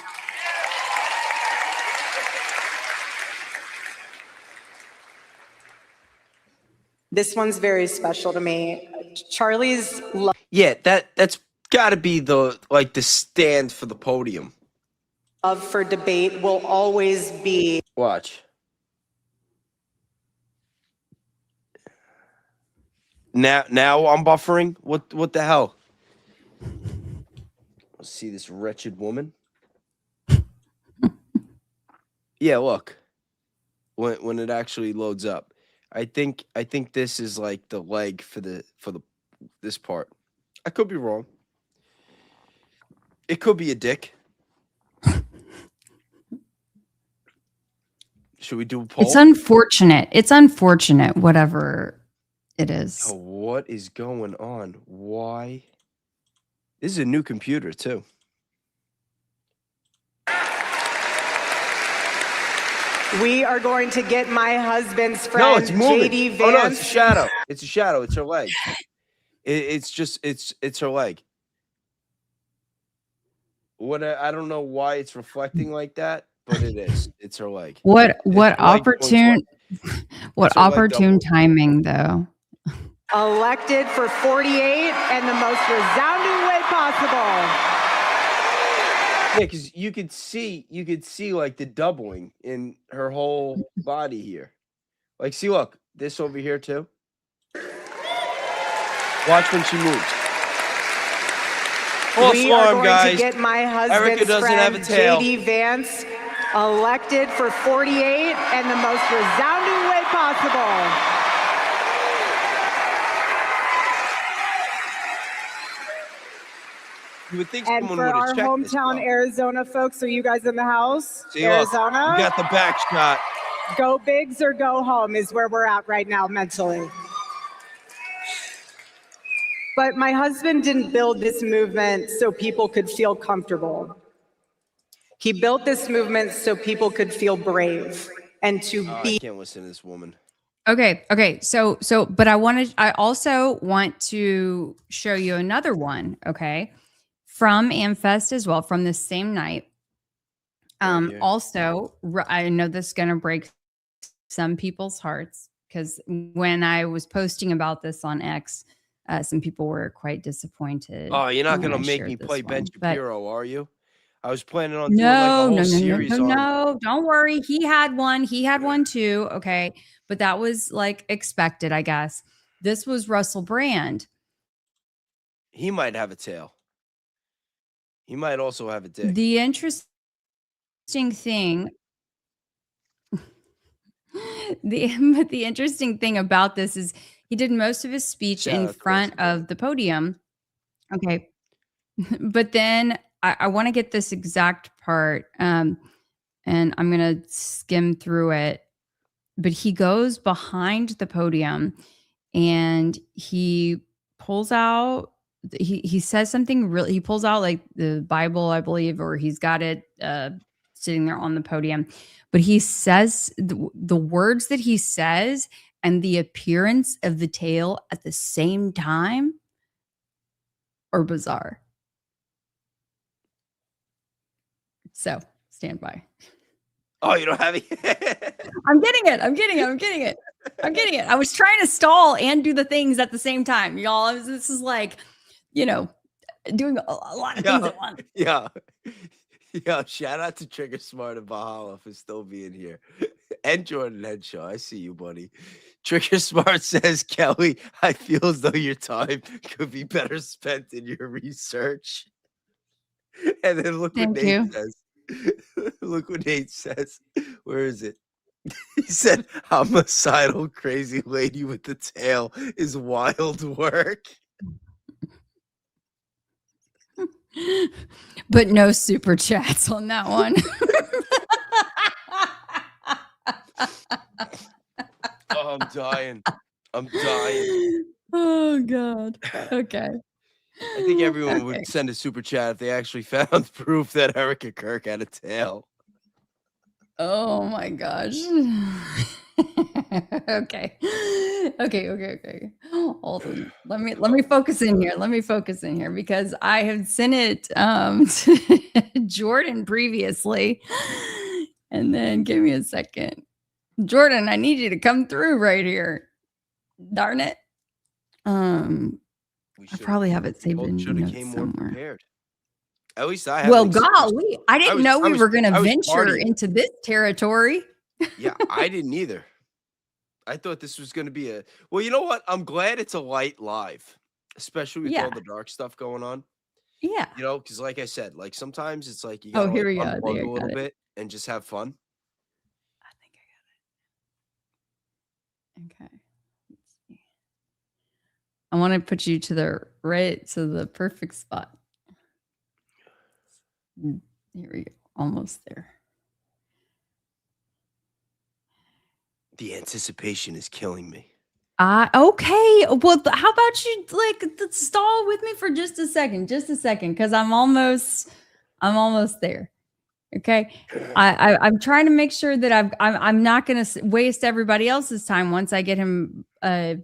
This one's very special to me. Charlie's love. Yeah, that's got to be the stand for the podium. Love for debate will always be. Watch. Now I'm buffering. What the hell? Let's see this wretched woman. Yeah, look. When it actually loads up. I think this is like the leg for this part. I could be wrong. It could be a dick. Should we do a poll? It's unfortunate, whatever it is. Oh, what is going on? Why? This is a new computer, too. We are going to get my husband's friend, No, it's moving. JD Vance. Oh, no, it's a shadow. It's a shadow. It's her leg. It's her leg. What? I don't know why it's reflecting like that. but it is. It's her leg. What It's like opportune what It's her leg opportune double. timing though. Elected for 48 and the most resounding way possible. Yeah, because you could see like the doubling in her whole body here. Like, see, look, this over here too. Watch when she moves. False We are alarm, going guys. to get my Erika husband's doesn't have a friend, tail. JD Vance, elected for 48 and the most resounding way possible. You would think And someone for would our have checked this. hometown Arizona folks, are you guys in the house? See, look, Arizona? we got the back shot. Go bigs or go home is where we're at right now mentally. But my husband didn't build this movement so people could feel comfortable. He built this movement so people could feel brave and to I can't listen to this woman. Okay. So, but I also want to show you another one. Okay. From Amfest as well, from the same night. Also, I know this is going to break some people's hearts because when I was posting about this on X, some people were quite disappointed. Oh, you're not when going I to make shared me this play Ben one, but- Shapiro, are you? I was planning on doing like a whole series on. No, don't worry. He had one too. Okay. But that was like expected, I guess. This was Russell Brand. He might have a tail. He might also have a dick. The interesting thing, the interesting thing about this is he did most of his speech in front of the podium. Okay. But then I want to get this exact part. And I'm going to skim through it. But he goes behind the podium and he pulls out, he says something really, he pulls out like the Bible, I believe, or he's got it sitting there on the podium. But he says the words that he says and the appearance of the tail at the same time are bizarre. So stand by. Oh, you don't have it? I'm getting it. I was trying to stall and do the things at the same time, y'all. This is like, doing a lot of things at once. Yeah. Shout out to Trigger Smart and Bahala for still being here. And Jordan Henshaw. I see you, buddy. Trigger Smart says, Kelly, I feel as though your time could be better spent in your research. And then look what Nate says. Look what Nate says. Where is it? He said, homicidal crazy lady with the tail is wild work. But no super chats on that one. Oh, I'm dying. Oh, God. Okay. I think everyone would send a super chat if they actually found proof that Erika Kirk had a tail. Oh my gosh. Okay. Hold on. Let me focus in here because I have sent it to Jordan previously. And then give me a second. Jordan, I need you to come through right here. Darn it. I probably have it saved in notes somewhere. Prepared. At least I have. Well, golly, I didn't know we were going to venture into this territory. Yeah, I didn't either. I thought this was going to be a. Well, you know what? I'm glad it's a light live, especially with all the dark stuff going on. Yeah. Because like I said, like sometimes it's like you Oh, gotta here we go. unplug a little bit and just have fun. I think I got it. Okay. Let's see. I want to put you to the right, so the perfect spot. Here we go. Almost there. The anticipation is killing me. Okay. Well, how about you stall with me for just a second, because I'm almost there. Okay. I'm trying to make sure that I'm not going to waste everybody else's time once I get him up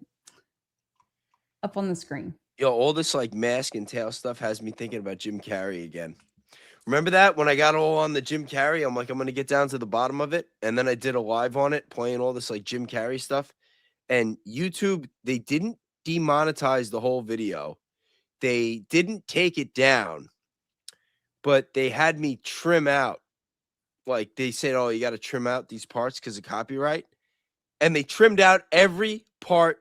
on the screen. Yo, all this like mask and tail stuff has me thinking about Jim Carrey again. Remember that when I got all on the Jim Carrey? I'm like, I'm gonna get down to the bottom of it, and then I did a live on it, playing all this like Jim Carrey stuff. And YouTube, they didn't demonetize the whole video. They didn't take it down, but they had me trim out. Like they said, oh, you got to trim out these parts because of copyright. And they trimmed out every part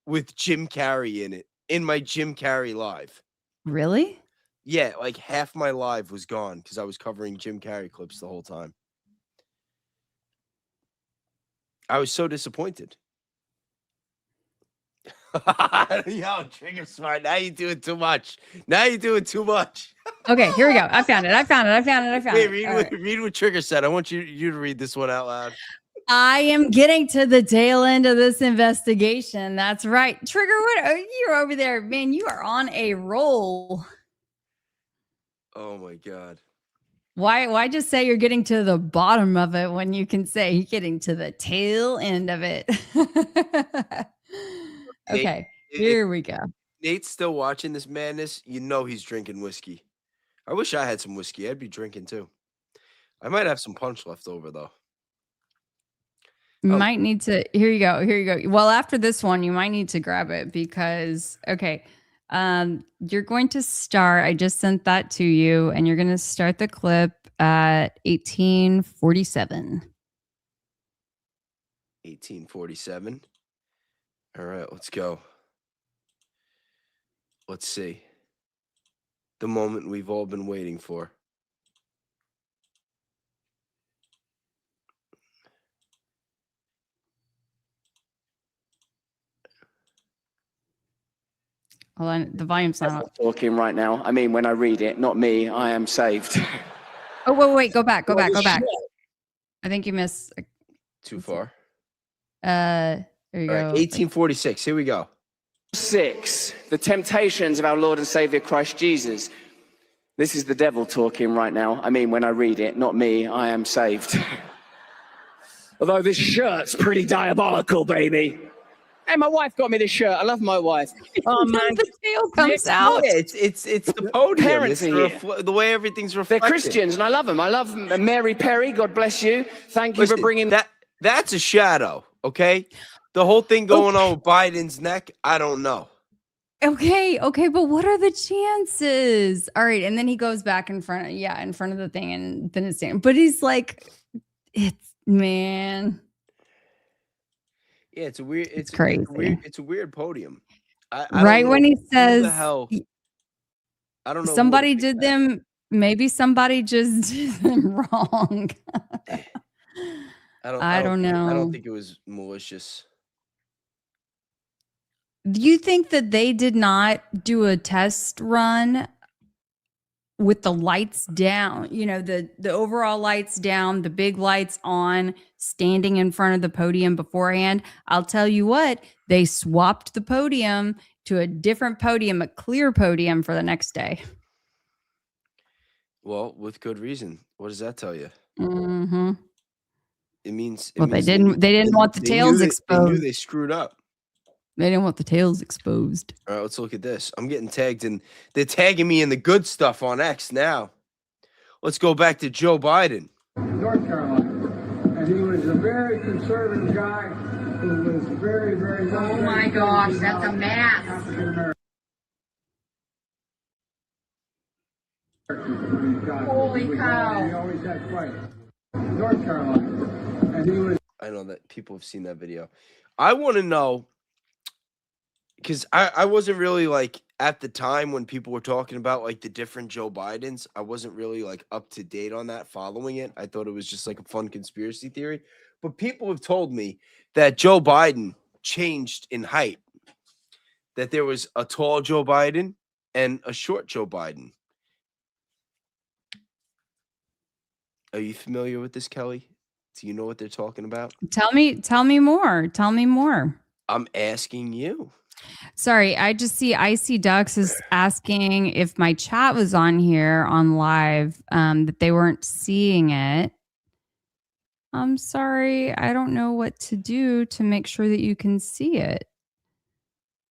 with Jim Carrey in it in my Jim Carrey live. Really? Yeah, like half my live was gone because I was covering Jim Carrey clips the whole time. I was so disappointed. Yo, trigger smart. Now you're doing too much. Okay, here we go. I found it. Wait, read what Trigger said. I want you to read this one out loud. I am getting to the tail end of this investigation. That's right. Trigger, what are you over there? Man, you are on a roll. Oh my God. Why just say you're getting to the bottom of it when you can say you're getting to the tail end of it? Okay, here we go. Nate's still watching this madness. You know he's drinking whiskey. I wish I had some whiskey. I'd be drinking too. I might have some punch left over though. Might need to. Here you go. Well, after this one, you might need to grab it because okay, you're going to start. I just sent that to you, and you're going to start the clip at 1847. 1847. All right, let's go. Let's see. The moment we've all been waiting for. Hold on, the volume's not up. Talking right now. I mean, when I read it, not me, I am saved. Oh, wait, go back. I think you missed. Too far. There you go. 1846. Here we go. 6. The temptations of our Lord and Savior Christ Jesus. This is the devil talking right now. I mean, when I read it, not me, I am saved. Although this shirt's pretty diabolical, baby. Hey, my wife got me this shirt. I love my wife. Oh man, the tail comes out. Yeah, it's the podium. Parents It's are here. the way everything's They're reflected. Christians, and I love them. I love Mary Perry. God bless you. Thank you Listen, for bringing that. That's a shadow. Okay, the whole thing going on with Biden's neck. I don't know. Okay, but what are the chances? All right, and then he goes back in front of the thing, and then it's standing. But he's like, man. Yeah, it's a weird. It's crazy. It's a weird podium. I Right don't when know he who says, the hell, I don't know. who somebody would did pick that. them. Maybe somebody just did them wrong. I don't know. I don't think it was malicious. Do you think that they did not do a test run with the lights down? You know, the overall lights down, the big lights on, standing in front of the podium beforehand. I'll tell you what, they swapped the podium to a different podium, a clear podium for the next day. Well, with good reason. What does that tell you? Mm-hmm. It means. They didn't want the tails exposed. They knew they screwed up. They didn't want the tails exposed. All right, let's look at this. I'm getting tagged, and they're tagging me in the good stuff on X now. Let's go back to Joe Biden. North Carolina. And he was a very conservative guy who was very, very... Oh my gosh, that's a mask. Holy cow. He always had fight. North Carolina. And he was... I know that people have seen that video. I want to know, because I wasn't really like at the time when people were talking about like the different Joe Bidens, I wasn't really like up to date on that, following it. I thought it was just like a fun conspiracy theory. But people have told me that Joe Biden changed in height, that there was a tall Joe Biden and a short Joe Biden. Are you familiar with this, Keli? Do you know what they're talking about? Tell me more. Tell me more. I'm asking you. Sorry, I just see Icy Ducks is asking if my chat was on here on live, that they weren't seeing it. I'm sorry. I don't know what to do to make sure that you can see it.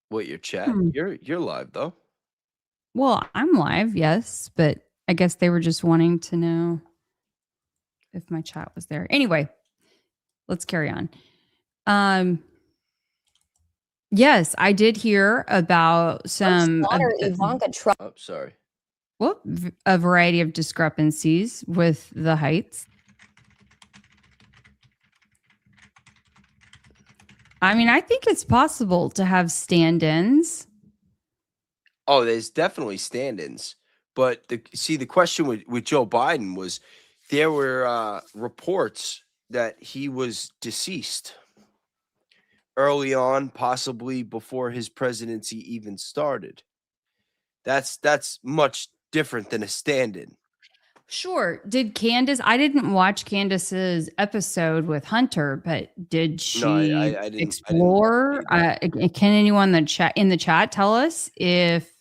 What, your chat? You're live though. Well, I'm live, yes, but I guess they were just wanting to know if my chat was there. Anyway, let's carry on. Yes, I did hear about some Ivanka Trump. Oh, sorry. a variety of discrepancies with the heights. I mean, I think it's possible to have stand-ins. Oh, there's definitely stand-ins. But the question with Joe Biden was there were reports that he was deceased early on, possibly before his presidency even started. That's much different than a stand-in. Sure. Did Candace? I didn't watch Candace's episode with Hunter, but did she No, I didn't. explore? Can anyone in the chat tell us if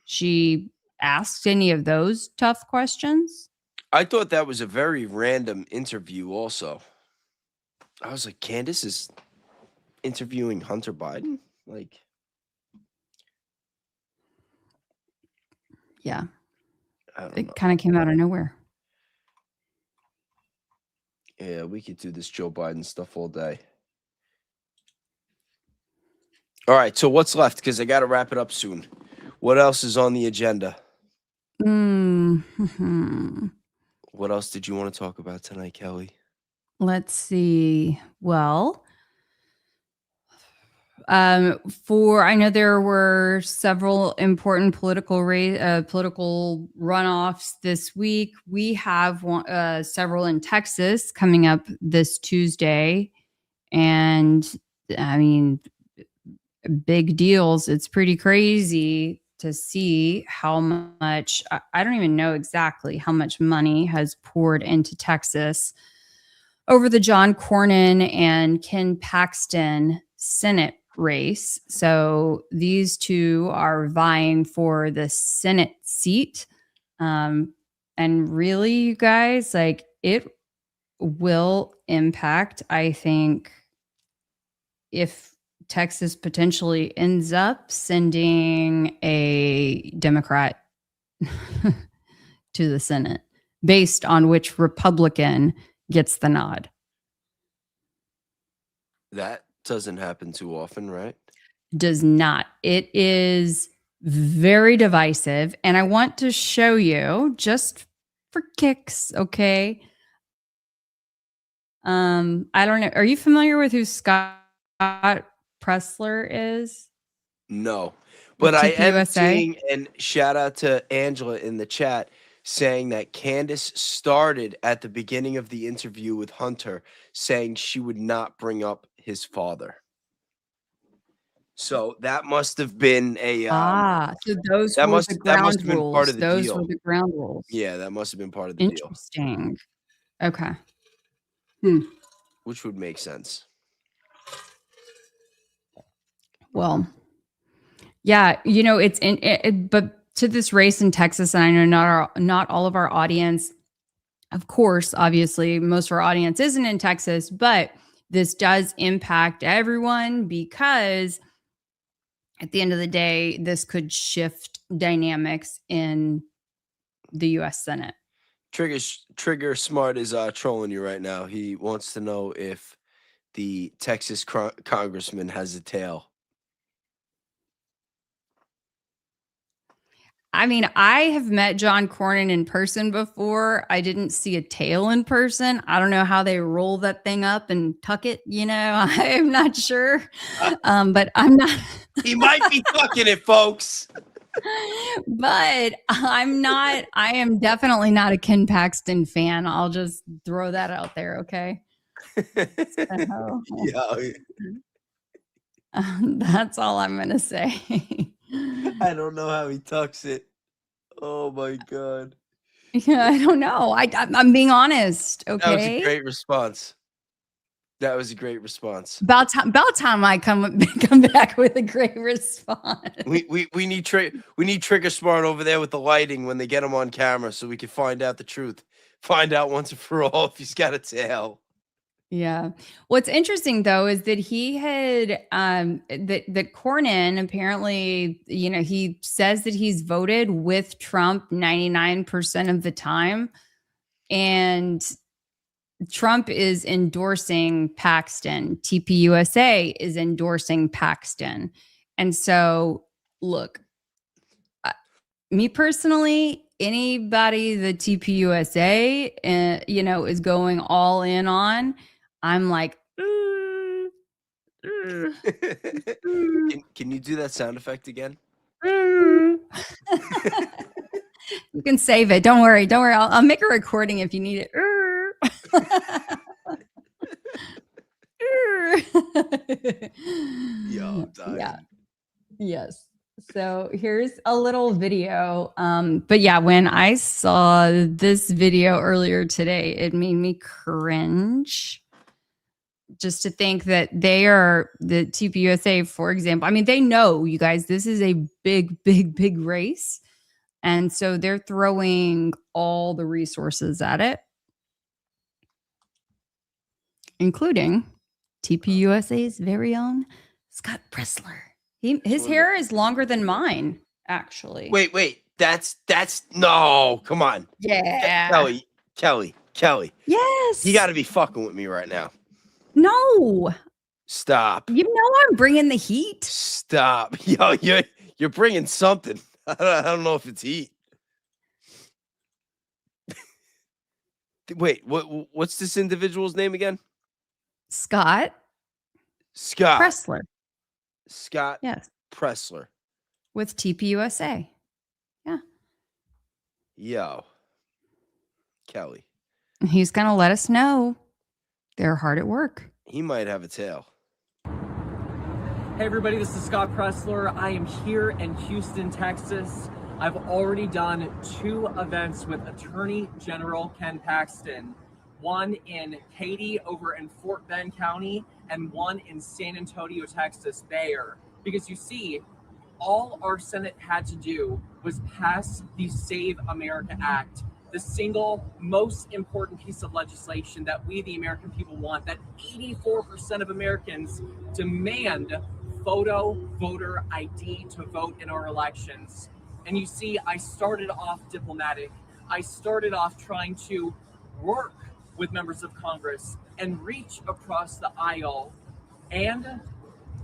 she asked any of those tough questions? I thought that was a very random interview. Also, I was like, Candace is interviewing Hunter Biden, like, yeah. It kind of came out of nowhere. Yeah, we could do this Joe Biden stuff all day. All right, so what's left? Because I got to wrap it up soon. What else is on the agenda? What else did you want to talk about tonight, Keli? Let's see. Well, I know there were several important political runoffs this week. We have several in Texas coming up this Tuesday, and I mean, big deals. It's pretty crazy to see how much. I don't even know exactly how much money has poured into Texas over the John Cornyn and Ken Paxton Senate race. So these two are vying for the Senate seat. And really, you guys, like, it will impact, I think, if Texas potentially ends up sending a Democrat to the Senate based on which Republican gets the nod. That doesn't happen too often, right? Does not. It is very divisive. And I want to show you, just for kicks, okay? I don't know. Are you familiar with who Scott Pressler is? No. But I am TPUSA? seeing, and shout out to Angela in the chat, saying that Candace started at the beginning of the interview with Hunter saying she would not bring up his father. So that must have been a so those that were must the that must ground have been part rules. of the Those deal. were the ground rules. Yeah, that must have been part of the deal. Interesting. Okay. Which would make sense. Well, yeah, you know, it's but to this race in Texas, and I know not all of our audience, of course, obviously, most of our audience isn't in Texas, but this does impact everyone because at the end of the day, this could shift dynamics in the U.S. Senate. Trigger Smart is trolling you right now. He wants to know if the Texas congressman has a tail. I mean, I have met John Cornyn in person before. I didn't see a tail in person. I don't know how they roll that thing up and tuck it. You know, I'm not sure. But I'm not. He might be tucking it, folks. But I'm not. I am definitely not a Ken Paxton fan. I'll just throw that out there. Okay. So, Yeah. that's all I'm going to say. I don't know how he tucks it. Oh my God. Yeah, I don't know. I'm being honest. Okay. That was a great response. That was a great response. About time I come back with a great response. We need Trigger Smart over there with the lighting when they get him on camera so we can find out the truth. Find out once and for all if he's got a tail. Yeah. What's interesting though is that he had that Cornyn apparently, he says that he's voted with Trump 99% of the time, and Trump is endorsing Paxton. TPUSA is endorsing Paxton. And so, look, me personally, anybody the TPUSA, is going all in on, I'm like, Can you do that sound effect again? You can save it. Don't worry. I'll make a recording if you need it. Yo, I'm dying. Yeah. Yes. So here's a little video. But yeah, when I saw this video earlier today, it made me cringe. Just to think that they are the TPUSA, for example. I mean, they know, you guys, this is a big, big, big race. And so they're throwing all the resources at it, including TPUSA's very own Scott Pressler. His hair is longer than mine, actually. Wait. That's no, come on. Yeah. Keli. Yes. You got to be fucking with me right now. No. Stop. You know I'm bringing the heat. Stop. Yo, you're bringing something. I don't know if it's heat. Wait, what's this individual's name again? Scott Pressler. Scott Yes. Pressler. With TPUSA. Yeah. Yo. Keli. He's going to let us know they're hard at work. He might have a tail. Hey everybody, this is Scott Pressler. I am here in Houston, Texas. I've already done 2 events with Attorney General Ken Paxton. One in Katy over in Fort Bend County and one in San Antonio, Texas there. Because you see, all our Senate had to do was pass the Save America Act, the single most important piece of legislation that we, the American people, want, that 84% of Americans demand photo voter ID to vote in our elections. And you see, I started off diplomatic. I started off trying to work with members of Congress and reach across the aisle. And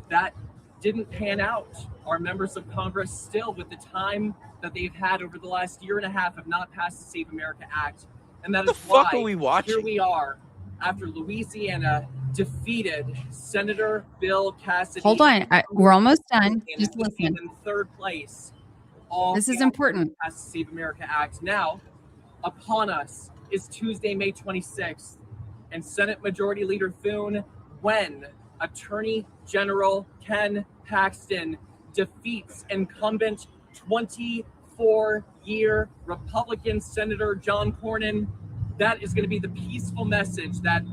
that didn't pan out. Our members of Congress still, with the time that they've had over the last year and a half, have not passed the Save America Act. And that is why are we watching? Here we are, after Louisiana defeated Senator Bill Cassidy. Hold on. We're almost done. Just listen. In 3rd place. This is important. Pass the Save America Act. Now, upon us is Tuesday, May 26th, and Senate Majority Leader Thune, when Attorney General Ken Paxton defeats incumbent 24-year Republican Senator John Cornyn, that is going to be the peaceful message that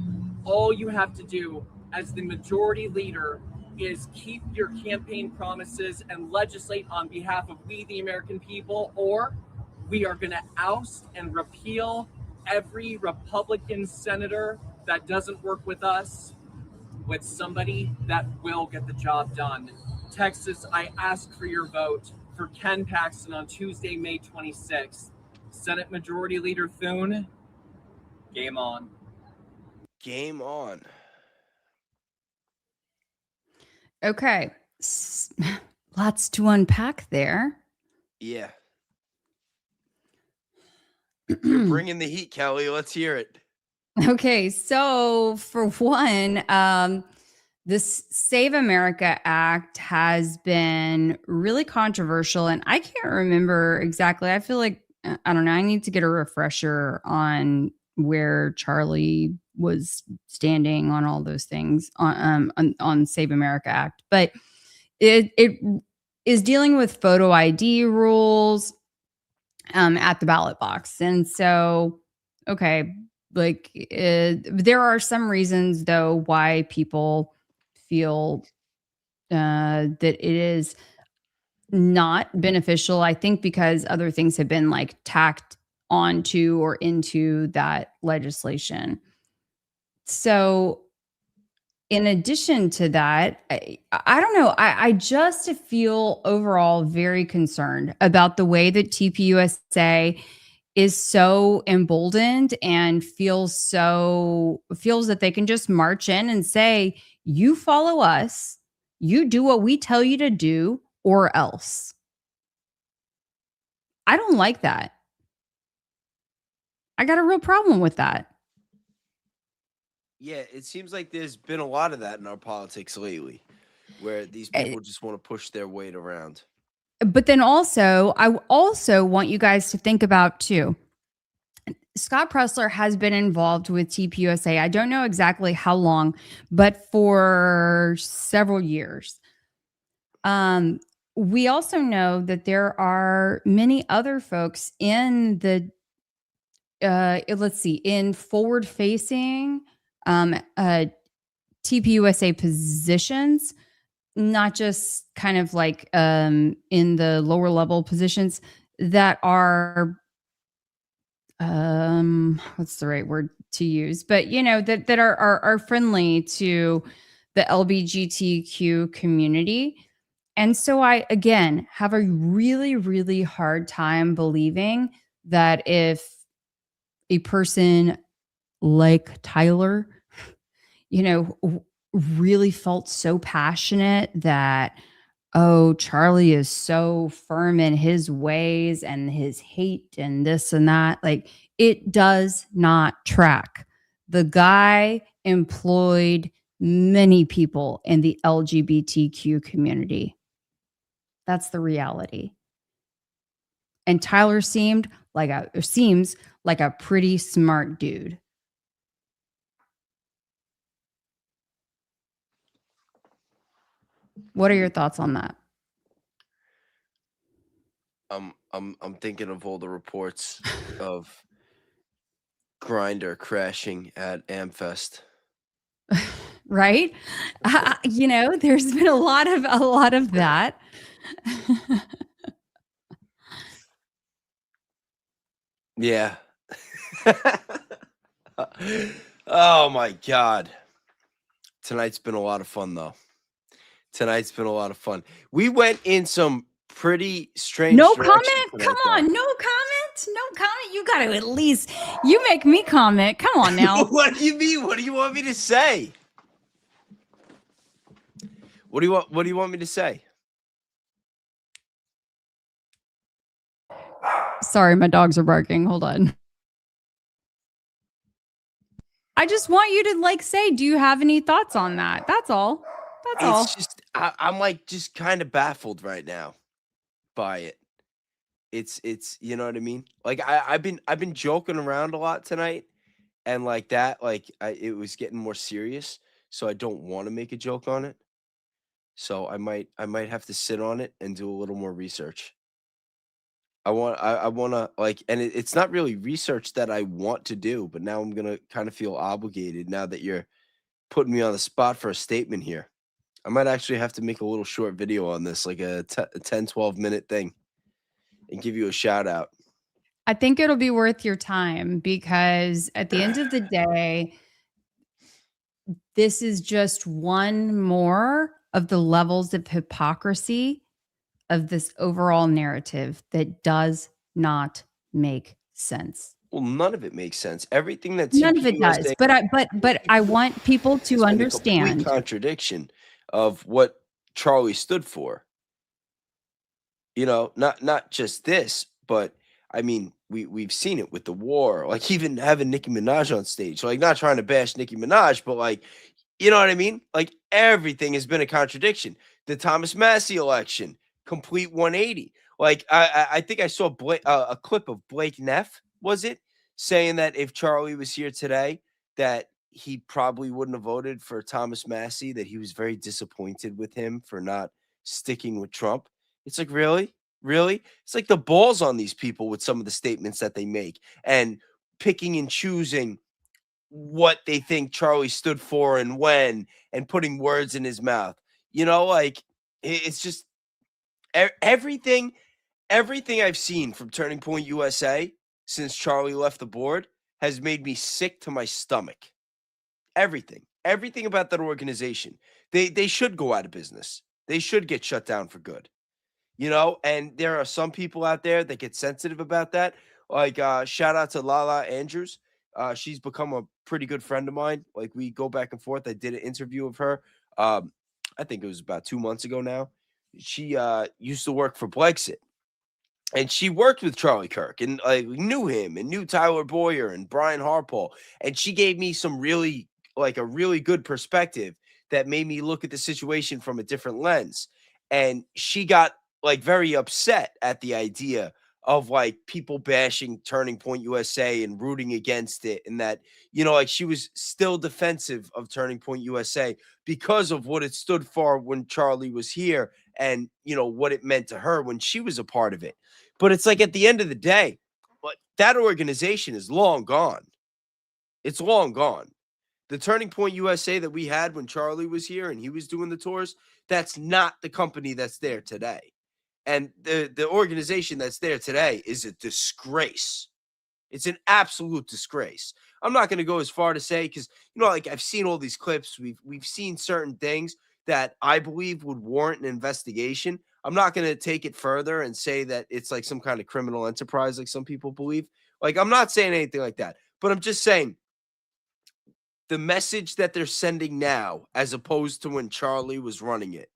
all you have to do as the majority leader is keep your campaign promises and legislate on behalf of we, the American people, or we are going to oust and repeal every Republican senator that doesn't work with us with somebody that will get the job done. Texas, I ask for your vote for Ken Paxton on Tuesday, May 26th. Senate Majority Leader Thune, game on. Game on. Okay. Lots to unpack there. Yeah. You're bringing the heat, Keli. Let's hear it. Okay. So for one, this Save America Act has been really controversial, and I can't remember exactly. I feel like, I don't know, I need to get a refresher on where Charlie was standing on all those things on Save America Act. But it is dealing with photo ID rules at the ballot box. And so, okay, like there are some reasons, though, why people feel that it is not beneficial. I think because other things have been like tacked onto or into that legislation. So in addition to that, I don't know. I just feel overall very concerned about the way that TPUSA is so emboldened and feels that they can just march in and say, you follow us, you do what we tell you to do, or else. I don't like that. I got a real problem with that. Yeah, it seems like there's been a lot of that in our politics lately, where these people just want to push their weight around. But then also, I also want you guys to think about too. Scott Pressler has been involved with TPUSA. I don't know exactly how long, but for several years. We also know that there are many other folks in the in forward-facing TPUSA positions, not just kind of like in the lower level positions that are what's the right word to use, but that are friendly to the LGBTQ community. And so I again have a really, really hard time believing that if a person like Tyler, really felt so passionate that, oh, Charlie is so firm in his ways and his hate and this and that. Like, it does not track. The guy employed many people in the LGBTQ community. That's the reality. And Tyler seems like a pretty smart dude. What are your thoughts on that? I'm thinking of all the reports of Grindr crashing at Amfest. Right? There's been a lot of that. Yeah. Oh my God. Tonight's been a lot of fun though. Tonight's been a lot of fun. We went in some pretty strange. No comment? Come on, no comment? No comment? You got to at least, you make me comment. Come on now. What do you mean? What do you want me to say? What do you want me to say? Sorry, my dogs are barking. Hold on. I just want you to say, do you have any thoughts on that? That's all. That's all. It's just I'm like just kind of baffled right now by it. It's you know what I mean? Like I've been joking around a lot tonight, and like that, it was getting more serious, so I don't want to make a joke on it. So I might have to sit on it and do a little more research. I want to and it's not really research that I want to do, but now I'm gonna kind of feel obligated now that you're putting me on the spot for a statement here. I might actually have to make a little short video on this, like a 10, 12-minute thing, and give you a shout out. I think it'll be worth your time because at the end of the day, this is just one more of the levels of hypocrisy of this overall narrative that does not make sense. Well, none of it makes sense. Everything that none of it does. But I want people to understand a complete contradiction of what Charlie stood for. Not just this, but I mean, we've seen it with the war, like even having Nicki Minaj on stage, like not trying to bash Nicki Minaj, but like, you know what I mean? Like everything has been a contradiction. The Thomas Massey election, complete 180. Like I think I saw a clip of Blake Neff, was it, saying that if Charlie was here today, that he probably wouldn't have voted for Thomas Massey, that he was very disappointed with him for not sticking with Trump. It's like, really? It's like the balls on these people with some of the statements that they make and picking and choosing what they think Charlie stood for and when, and putting words in his mouth. It's just everything I've seen from Turning Point USA since Charlie left the board has made me sick to my stomach. Everything about that organization. They should go out of business. They should get shut down for good. You know, and there are some people out there that get sensitive about that. Like shout out to Lala Andrews. She's become a pretty good friend of mine. Like we go back and forth. I did an interview of her. I think it was about 2 months ago now. She used to work for Blexit. And she worked with Charlie Kirk and knew him and knew Tyler Boyer and Brian Harpole. And she gave me some really a really good perspective that made me look at the situation from a different lens. And she got very upset at the idea of people bashing Turning Point USA and rooting against it. And that, she was still defensive of Turning Point USA because of what it stood for when Charlie was here and, what it meant to her when she was a part of it. But it's at the end of the day, that organization is long gone. It's long gone. The Turning Point USA that we had when Charlie was here and he was doing the tours, that's not the company that's there today. And the organization that's there today is a disgrace. It's an absolute disgrace. I'm not going to go as far to say, because, I've seen all these clips. We've seen certain things that I believe would warrant an investigation. I'm not going to take it further and say that it's some kind of criminal enterprise like some people believe. I'm not saying anything like that, but I'm just saying the message that they're sending now, as opposed to when Charlie was running it,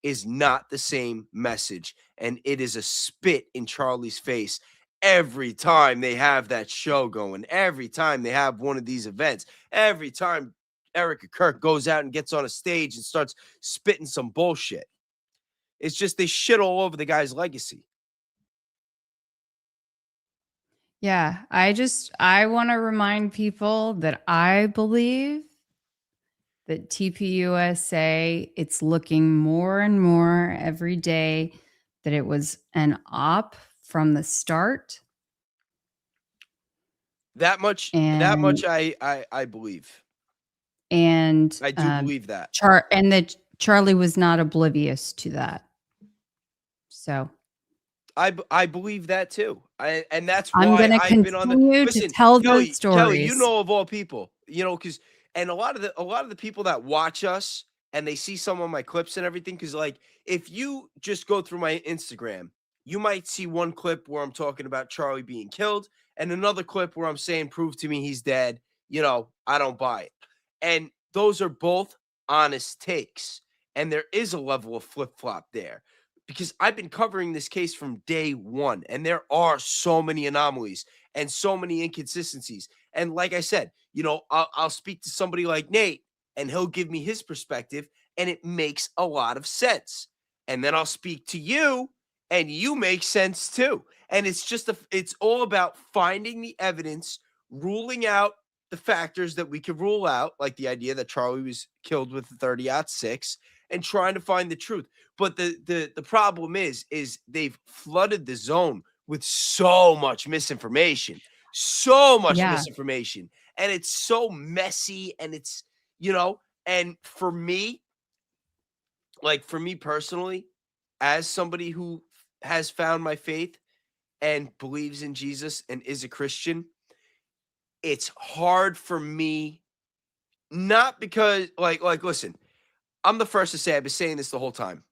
is not the same message. And it is a spit in Charlie's face every time they have that show going, every time they have one of these events, every time Erika Kirk goes out and gets on a stage and starts spitting some bullshit. It's just they shit all over the guy's legacy. Yeah, I want to remind people that I believe that TPUSA, it's looking more and more every day that it was an op from the start. That much I believe. And I do believe that. And that Charlie was not oblivious to that. So I believe that too. And that's why I'm going to continue to tell those stories. Kelly, of all people, because and a lot of the people that watch us and they see some of my clips and everything, because if you just go through my Instagram, you might see one clip where I'm talking about Charlie being killed and another clip where I'm saying, prove to me he's dead. I don't buy it. And those are both honest takes. And there is a level of flip-flop there. Because I've been covering this case from day one, and there are so many anomalies and so many inconsistencies. And like I said, I'll speak to somebody like Nate, and he'll give me his perspective, and it makes a lot of sense. And then I'll speak to you, and you make sense too. And it's all about finding the evidence, ruling out the factors that we could rule out, like the idea that Charlie was killed with the 30-06, and trying to find the truth. But the problem is they've flooded the zone with so much misinformation, and it's so messy, and it's, and for me personally, as somebody who has found my faith and believes in Jesus and is a Christian, it's hard for me, not because listen, I'm the first to say, I've been saying this the whole time.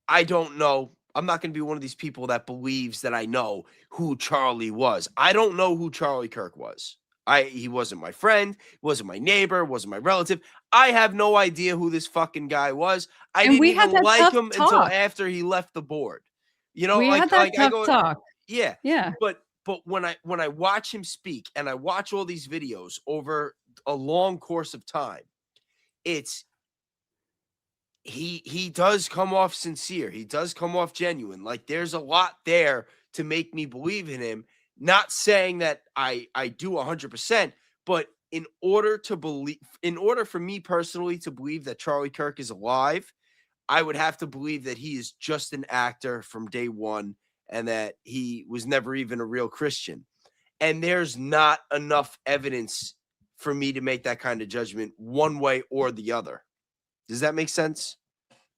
I don't know. I'm not going to be one of these people that believes that I know who Charlie was. I don't know who Charlie Kirk was. He wasn't my friend, wasn't my neighbor, wasn't my relative. I have no idea who this fucking guy was. I didn't even like him until after he left the board. We had that tough talk. Yeah. Yeah. But when I watch him speak and I watch all these videos over a long course of time, he does come off sincere. He does come off genuine. There's a lot there to make me believe in him. Not saying that I do 100%, but in order for me personally to believe that Charlie Kirk is alive, I would have to believe that he is just an actor from day one and that he was never even a real Christian. And there's not enough evidence for me to make that kind of judgment one way or the other. Does that make sense?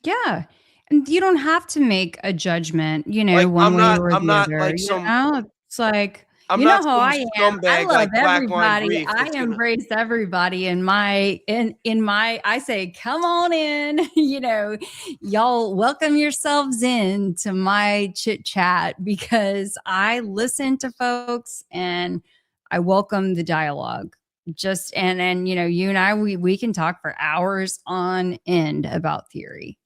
Yeah. And you don't have to make a judgment, one way or the other. It's I'm You know not how some I am. I scumbag love like Blackline everybody. Brief I that's gonna. embrace everybody in my I say, come on in, y'all welcome yourselves in to my chit chat because I listen to folks and I welcome the dialogue. Just and you and I we can talk for hours on end about theory.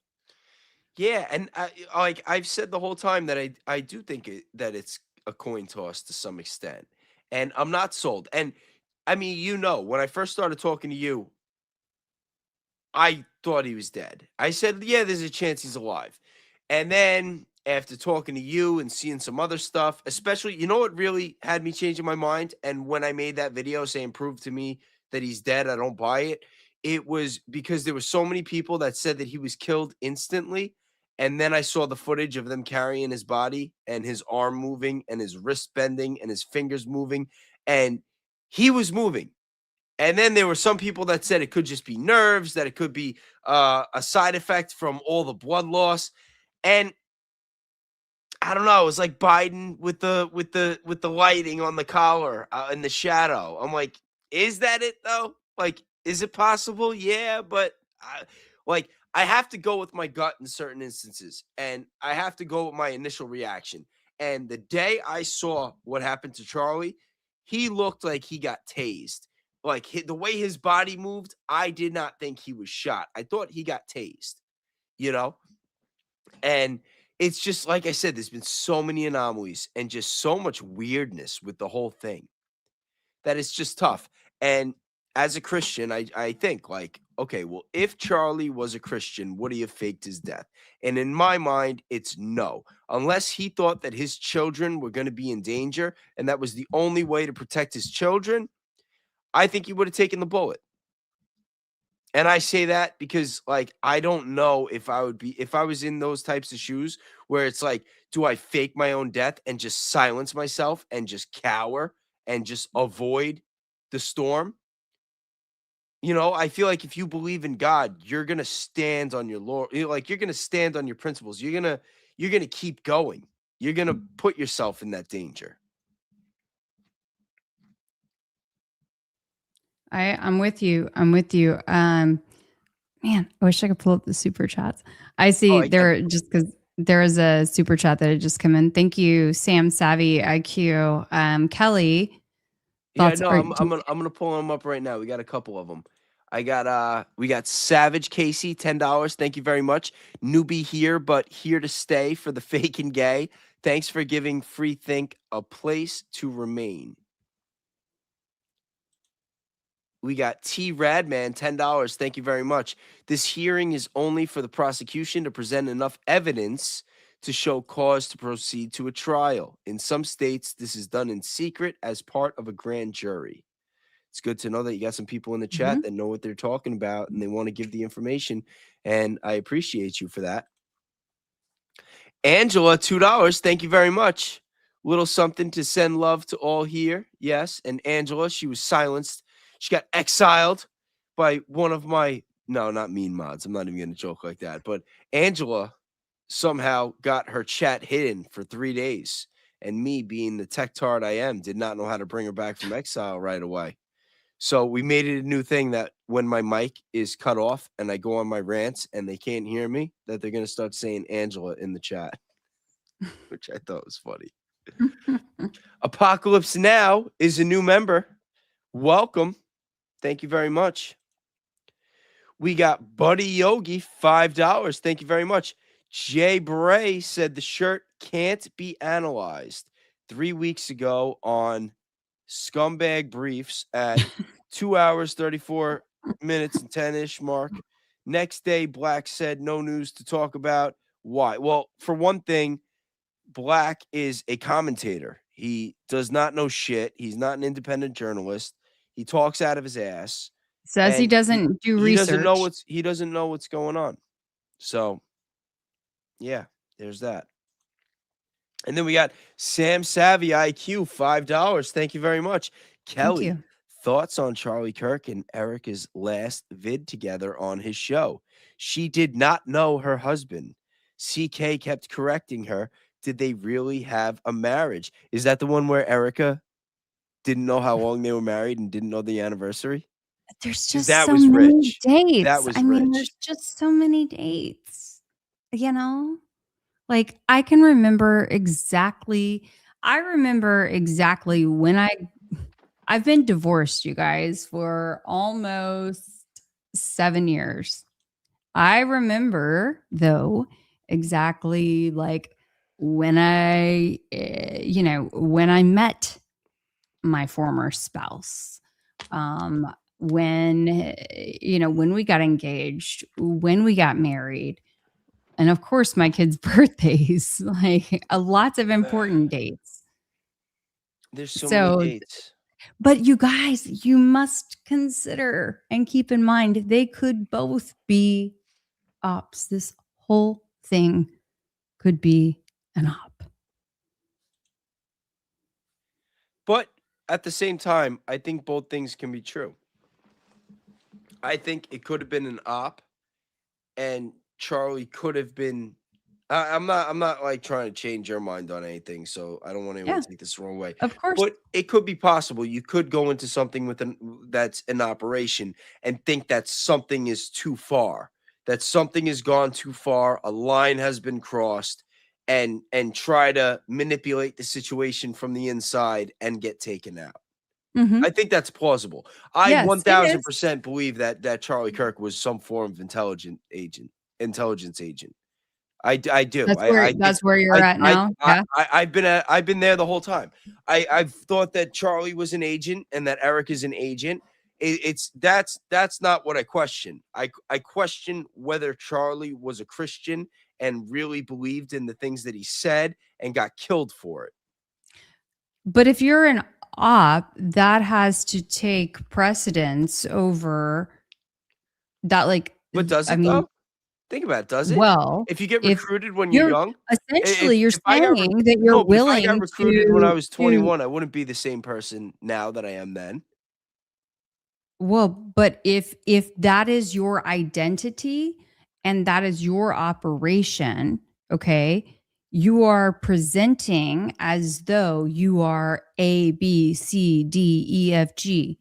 Yeah, and like I've said the whole time that I do think that it's a coin toss to some extent, and I'm not sold. And I mean, when I first started talking to you, I thought he was dead. I said, yeah, there's a chance he's alive. And then after talking to you and seeing some other stuff, especially, what really had me changing my mind? And when I made that video saying, prove to me that he's dead, I don't buy it. It was because there were so many people that said that he was killed instantly. And then I saw the footage of them carrying his body and his arm moving and his wrist bending and his fingers moving. And he was moving. And then there were some people that said it could just be nerves, that it could be a side effect from all the blood loss. And I don't know. It was like Biden with the lighting on the collar in the shadow. I'm like, is that it though? Like, is it possible? Yeah, but I have to go with my gut in certain instances, and I have to go with my initial reaction. And the day I saw what happened to Charlie, he looked like he got tased. Like the way his body moved, I did not think he was shot. I thought he got tased, And it's just like I said, there's been so many anomalies and just so much weirdness with the whole thing that it's just tough. And as a Christian, I think like, okay, well, if Charlie was a Christian, would he have faked his death? And in my mind, it's no. Unless he thought that his children were going to be in danger and that was the only way to protect his children, I think he would have taken the bullet. And I say that because, like, I don't know if I was in those types of shoes where it's like, do I fake my own death and just silence myself and just cower and just avoid the storm? I feel like if you believe in God, you're going to stand on your Lord. You're going to stand on your principles. You're going to keep going. You're going to put yourself in that danger. I'm with you. Man, I wish I could pull up the super chats. I see just because there is a super chat that had just come in. Thank you, Sam Savvy IQ. Keli. Yeah, no, I'm gonna pull them up right now. We got a couple of them. We got Savage Casey, $10. Thank you very much. Newbie here, but here to stay for the fake and gay. Thanks for giving Free Think a place to remain. We got T Radman, $10. Thank you very much. This hearing is only for the prosecution to present enough evidence to show cause to proceed to a trial. In some states, this is done in secret as part of a grand jury. It's good to know that you got some people in the chat that know what they're talking about and they want to give the information. And I appreciate you for that. Angela, $2. Thank you very much. Little something to send love to all here. Yes. And Angela, she was silenced. She got exiled by one of my, no, not mean mods. I'm not even going to joke like that. But Angela somehow got her chat hidden for 3 days. And me, being the tech tard I am, did not know how to bring her back from exile right away. So we made it a new thing that when my mic is cut off and I go on my rants and they can't hear me, that they're going to start saying Angela in the chat, which I thought was funny. Apocalypse Now is a new member. Welcome. Thank you very much. We got Buddy Yogi, $5. Thank you very much. Jay Bray said the shirt can't be analyzed 3 weeks ago on Scumbag Briefs at 2 hours, 34 minutes and 10-ish mark. Next day, Black said no news to talk about. Why? Well, for one thing, Black is a commentator. He does not know shit. He's not an independent journalist. He talks out of his ass. Says he doesn't do research. He doesn't know what's going on. So, yeah, there's that. And then we got Sam Savvy IQ, $5. Thank you very much. Keli, thoughts on Charlie Kirk and Erika's last vid together on his show? She did not know her husband. CK kept correcting her. Did they really have a marriage? Is that the one where Erika didn't know how long they were married and didn't know the anniversary? There's 'Cause just that so was many rich. dates. That was I mean, rich. there's just so many dates, you know? Like, I can remember exactly when I've been divorced, you guys, for almost 7 years. I remember, though, exactly, like, when when I met my former spouse, when we got engaged, when we got married, and of course my kids' birthdays, like lots of important dates. There's so many So, dates. but you guys, you must consider and keep in mind they could both be ops. This whole thing could be an op. But at the same time, I think both things can be true. I think it could have been an op, and Charlie could have been. I'm not like trying to change your mind on anything, so I don't want anyone Yeah, to take this the wrong way. of course. But it could be possible. You could go into something that's an operation and think that something is too far, that something has gone too far, a line has been crossed, and try to manipulate the situation from the inside and get taken out. Mhm. I think that's plausible. I Yes, it is. 1000% believe that Charlie Kirk was some form of intelligence agent. I do. I think That's where you're at now. Yeah. I've been there the whole time. I've thought that Charlie was an agent and that Eric is an agent. That's not what I question. I question whether Charlie was a Christian and really believed in the things that he said and got killed for it. But if you're an op, that has to take precedence over that, like, But does I it mean, though? Think about it. Does it? well, If you get if recruited when you're you're young, essentially you're if I got saying that you're no, but if I got willing recruited when I was to 21, I wouldn't be the same person now that I am then. well, but if that is your identity and that is your operation, okay, you are presenting as though you are A, B, C, D, E, F, G.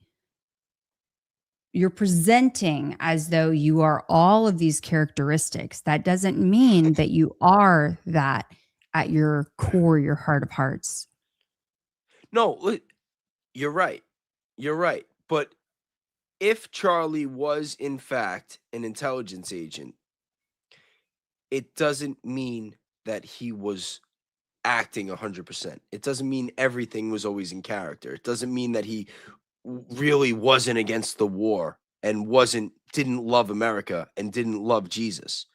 You're presenting as though you are all of these characteristics. That doesn't mean that you are that at your core, your heart of hearts. No, you're right. You're right. But if Charlie was in fact an intelligence agent, it doesn't mean that he was acting 100%. It doesn't mean everything was always in character. It doesn't mean that he really wasn't against the war and didn't love America and didn't love Jesus.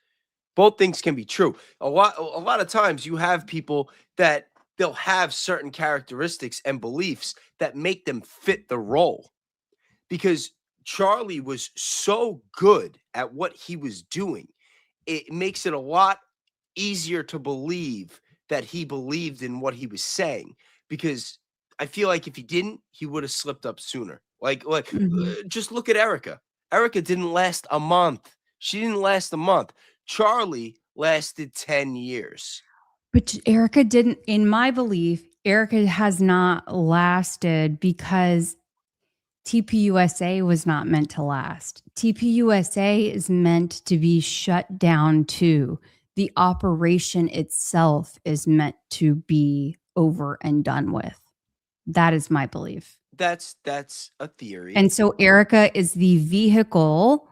Both things can be true. A lot of times you have people that they'll have certain characteristics and beliefs that make them fit the role. Because Charlie was so good at what he was doing, it makes it a lot easier to believe that he believed in what he was saying. Because I feel like if he didn't, he would have slipped up sooner. Just look at Erika. Erika didn't last a month. She didn't last a month. Charlie lasted 10 years. But Erika didn't, in my belief, Erika has not lasted because TPUSA was not meant to last. TPUSA is meant to be shut down too. The operation itself is meant to be over and done with. That is my belief. That's a theory. And so Erika is the vehicle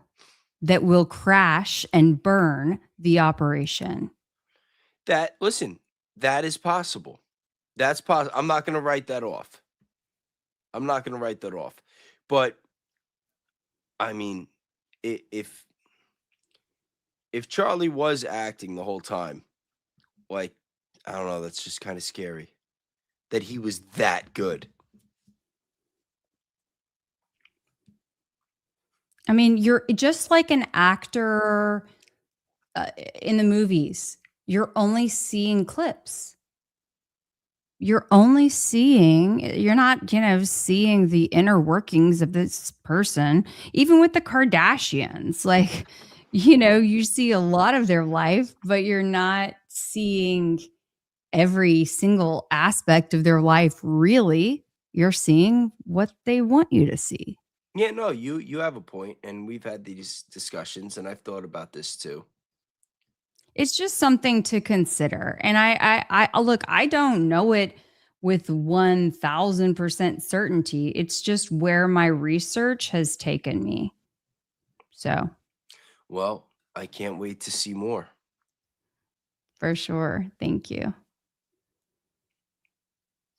that will crash and burn the operation. That is possible. That's possible. I'm not going to write that off. But I mean, if Charlie was acting the whole time, like, I don't know, that's just kind of scary that he was that good. I mean, you're just like an actor in the movies. You're only seeing clips. You're not, seeing the inner workings of this person. Even with the Kardashians, like, you see a lot of their life, but you're not seeing every single aspect of their life, really. you're seeing what they want you to see. Yeah, no, you have a point, and we've had these discussions, and I've thought about this too. It's just something to consider. And I look, I don't know it with 1000% certainty. It's just where my research has taken me. So, Well, I can't wait to see more. for sure. Thank you.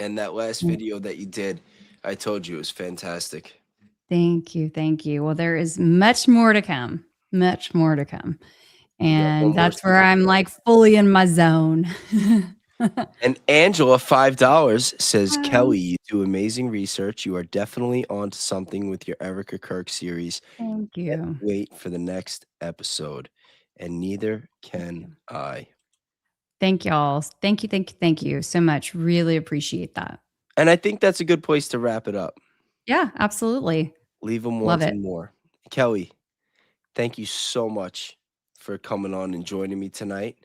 And that last video that you did, I told you it was fantastic. Thank you. Thank you. Well, there is much more to come. Much more to come. And that's where I'm like fully in my zone. And Angela, $5 says, Kelly, you do amazing research. You are definitely onto something with your Erika Kirk series. Thank you. Can't wait for the next episode. And neither can I. Thank y'all. Thank you. Thank you. Thank you so much. Really appreciate that. And I think that's a good place to wrap it up. Yeah, absolutely. Leave them Love wanting it. more. Kelly, thank you so much for coming on and joining me tonight.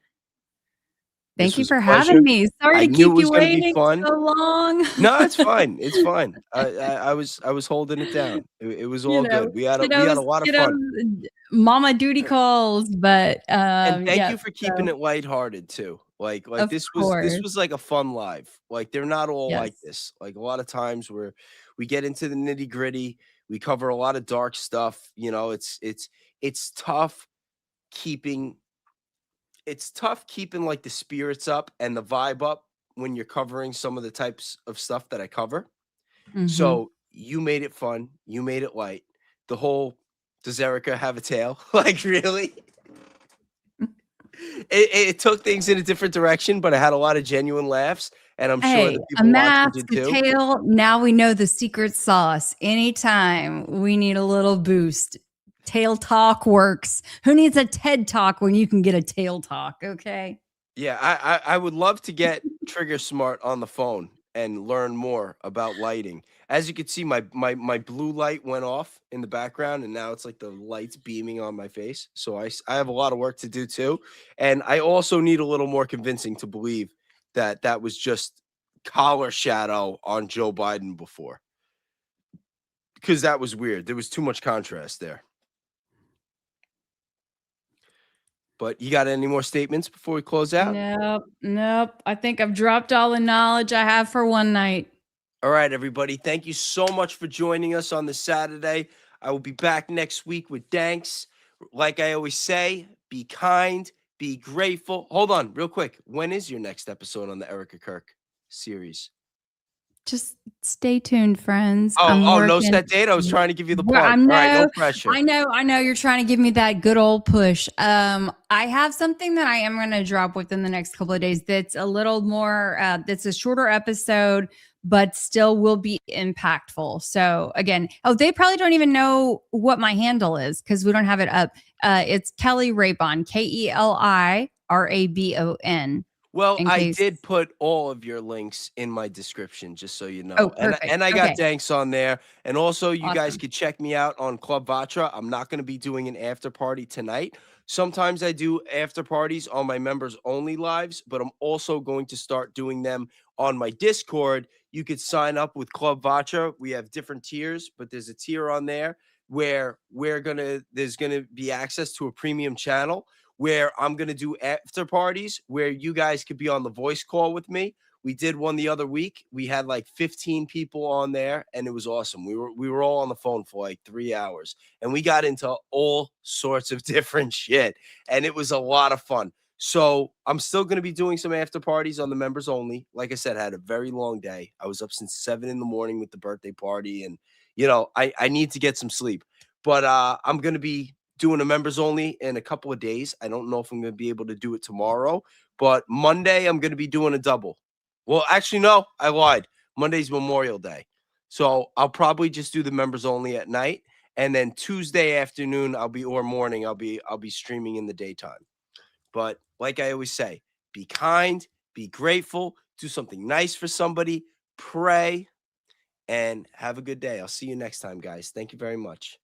Thank This you was a for pleasure. having me. Sorry I to knew keep it was you gonna be waiting fun. so long. No, it's fine. It's fine. I was holding it down. It was all good. We had a lot of fun. Mama duty calls, but And thank yes, you for keeping it lighthearted too. Like Of this course. was like a fun live. Like they're not all like Yes. this. Like a lot of times where we get into the nitty gritty, we cover a lot of dark stuff. You know, it's tough keeping like the spirits up and the vibe up when you're covering some of the types of stuff that I cover. Mhm. So you made it fun. You made it light. The whole, does Erika have a tail? Like really? It took things in a different direction, but I had a lot of genuine laughs, and I'm sure Hey, the a people watching mask, did a too. tail. Now we know the secret sauce. Anytime we need a little boost, tail talk works. Who needs a TED talk when you can get a tail talk? Okay. Yeah, I would love to get Trigger Smart on the phone and learn more about lighting. As you can see, my blue light went off in the background, and now it's like the light's beaming on my face. So I have a lot of work to do too, and I also need a little more convincing to believe that that was just collar shadow on Joe Biden before, because that was weird. There was too much contrast there. But you got any more statements before we close out? Nope. I think I've dropped all the knowledge I have for one night. All right, everybody. Thank you so much for joining us on this Saturday. I will be back next week with Danks. Like I always say, be kind, be grateful. Hold on, real quick. When is your next episode on the Erika Kirk series? Just stay tuned, friends. No set date. I was trying to give you the plug. All right, no pressure. I know you're trying to give me that good old push. I have something that I am going to drop within the next couple of days. That's a little more. That's a shorter episode, but still will be impactful. So again, they probably don't even know what my handle is because we don't have it up. It's Keli Rabon, KeliRabon. Well, I did put all of your links in my description, just so you know. Oh, perfect. And I got Okay. Danks on there. And also, you guys Awesome. could check me out on Club Vatra. I'm not going to be doing an after party tonight. Sometimes I do after parties on my members only lives, but I'm also going to start doing them on my Discord. You could sign up with Club Vatra. We have different tiers, but there's a tier on there where there's going to be access to a premium channel where I'm going to do after parties where you guys could be on the voice call with me. We did one the other week. We had like 15 people on there, and it was awesome. We were all on the phone for like 3 hours, and we got into all sorts of different shit, and it was a lot of fun. So I'm still going to be doing some after parties on the members only. Like I said, I had a very long day. I was up since 7 a.m. with the birthday party, and I need to get some sleep. But I'm going to be doing a members only in a couple of days. I don't know if I'm going to be able to do it tomorrow, but Monday I'm going to be doing a double. Well, actually, no, I lied. Monday's Memorial Day. So I'll probably just do the members only at night. And then Tuesday afternoon, or morning, I'll be streaming in the daytime. But like I always say, be kind, be grateful, do something nice for somebody, pray, and have a good day. I'll see you next time, guys. Thank you very much.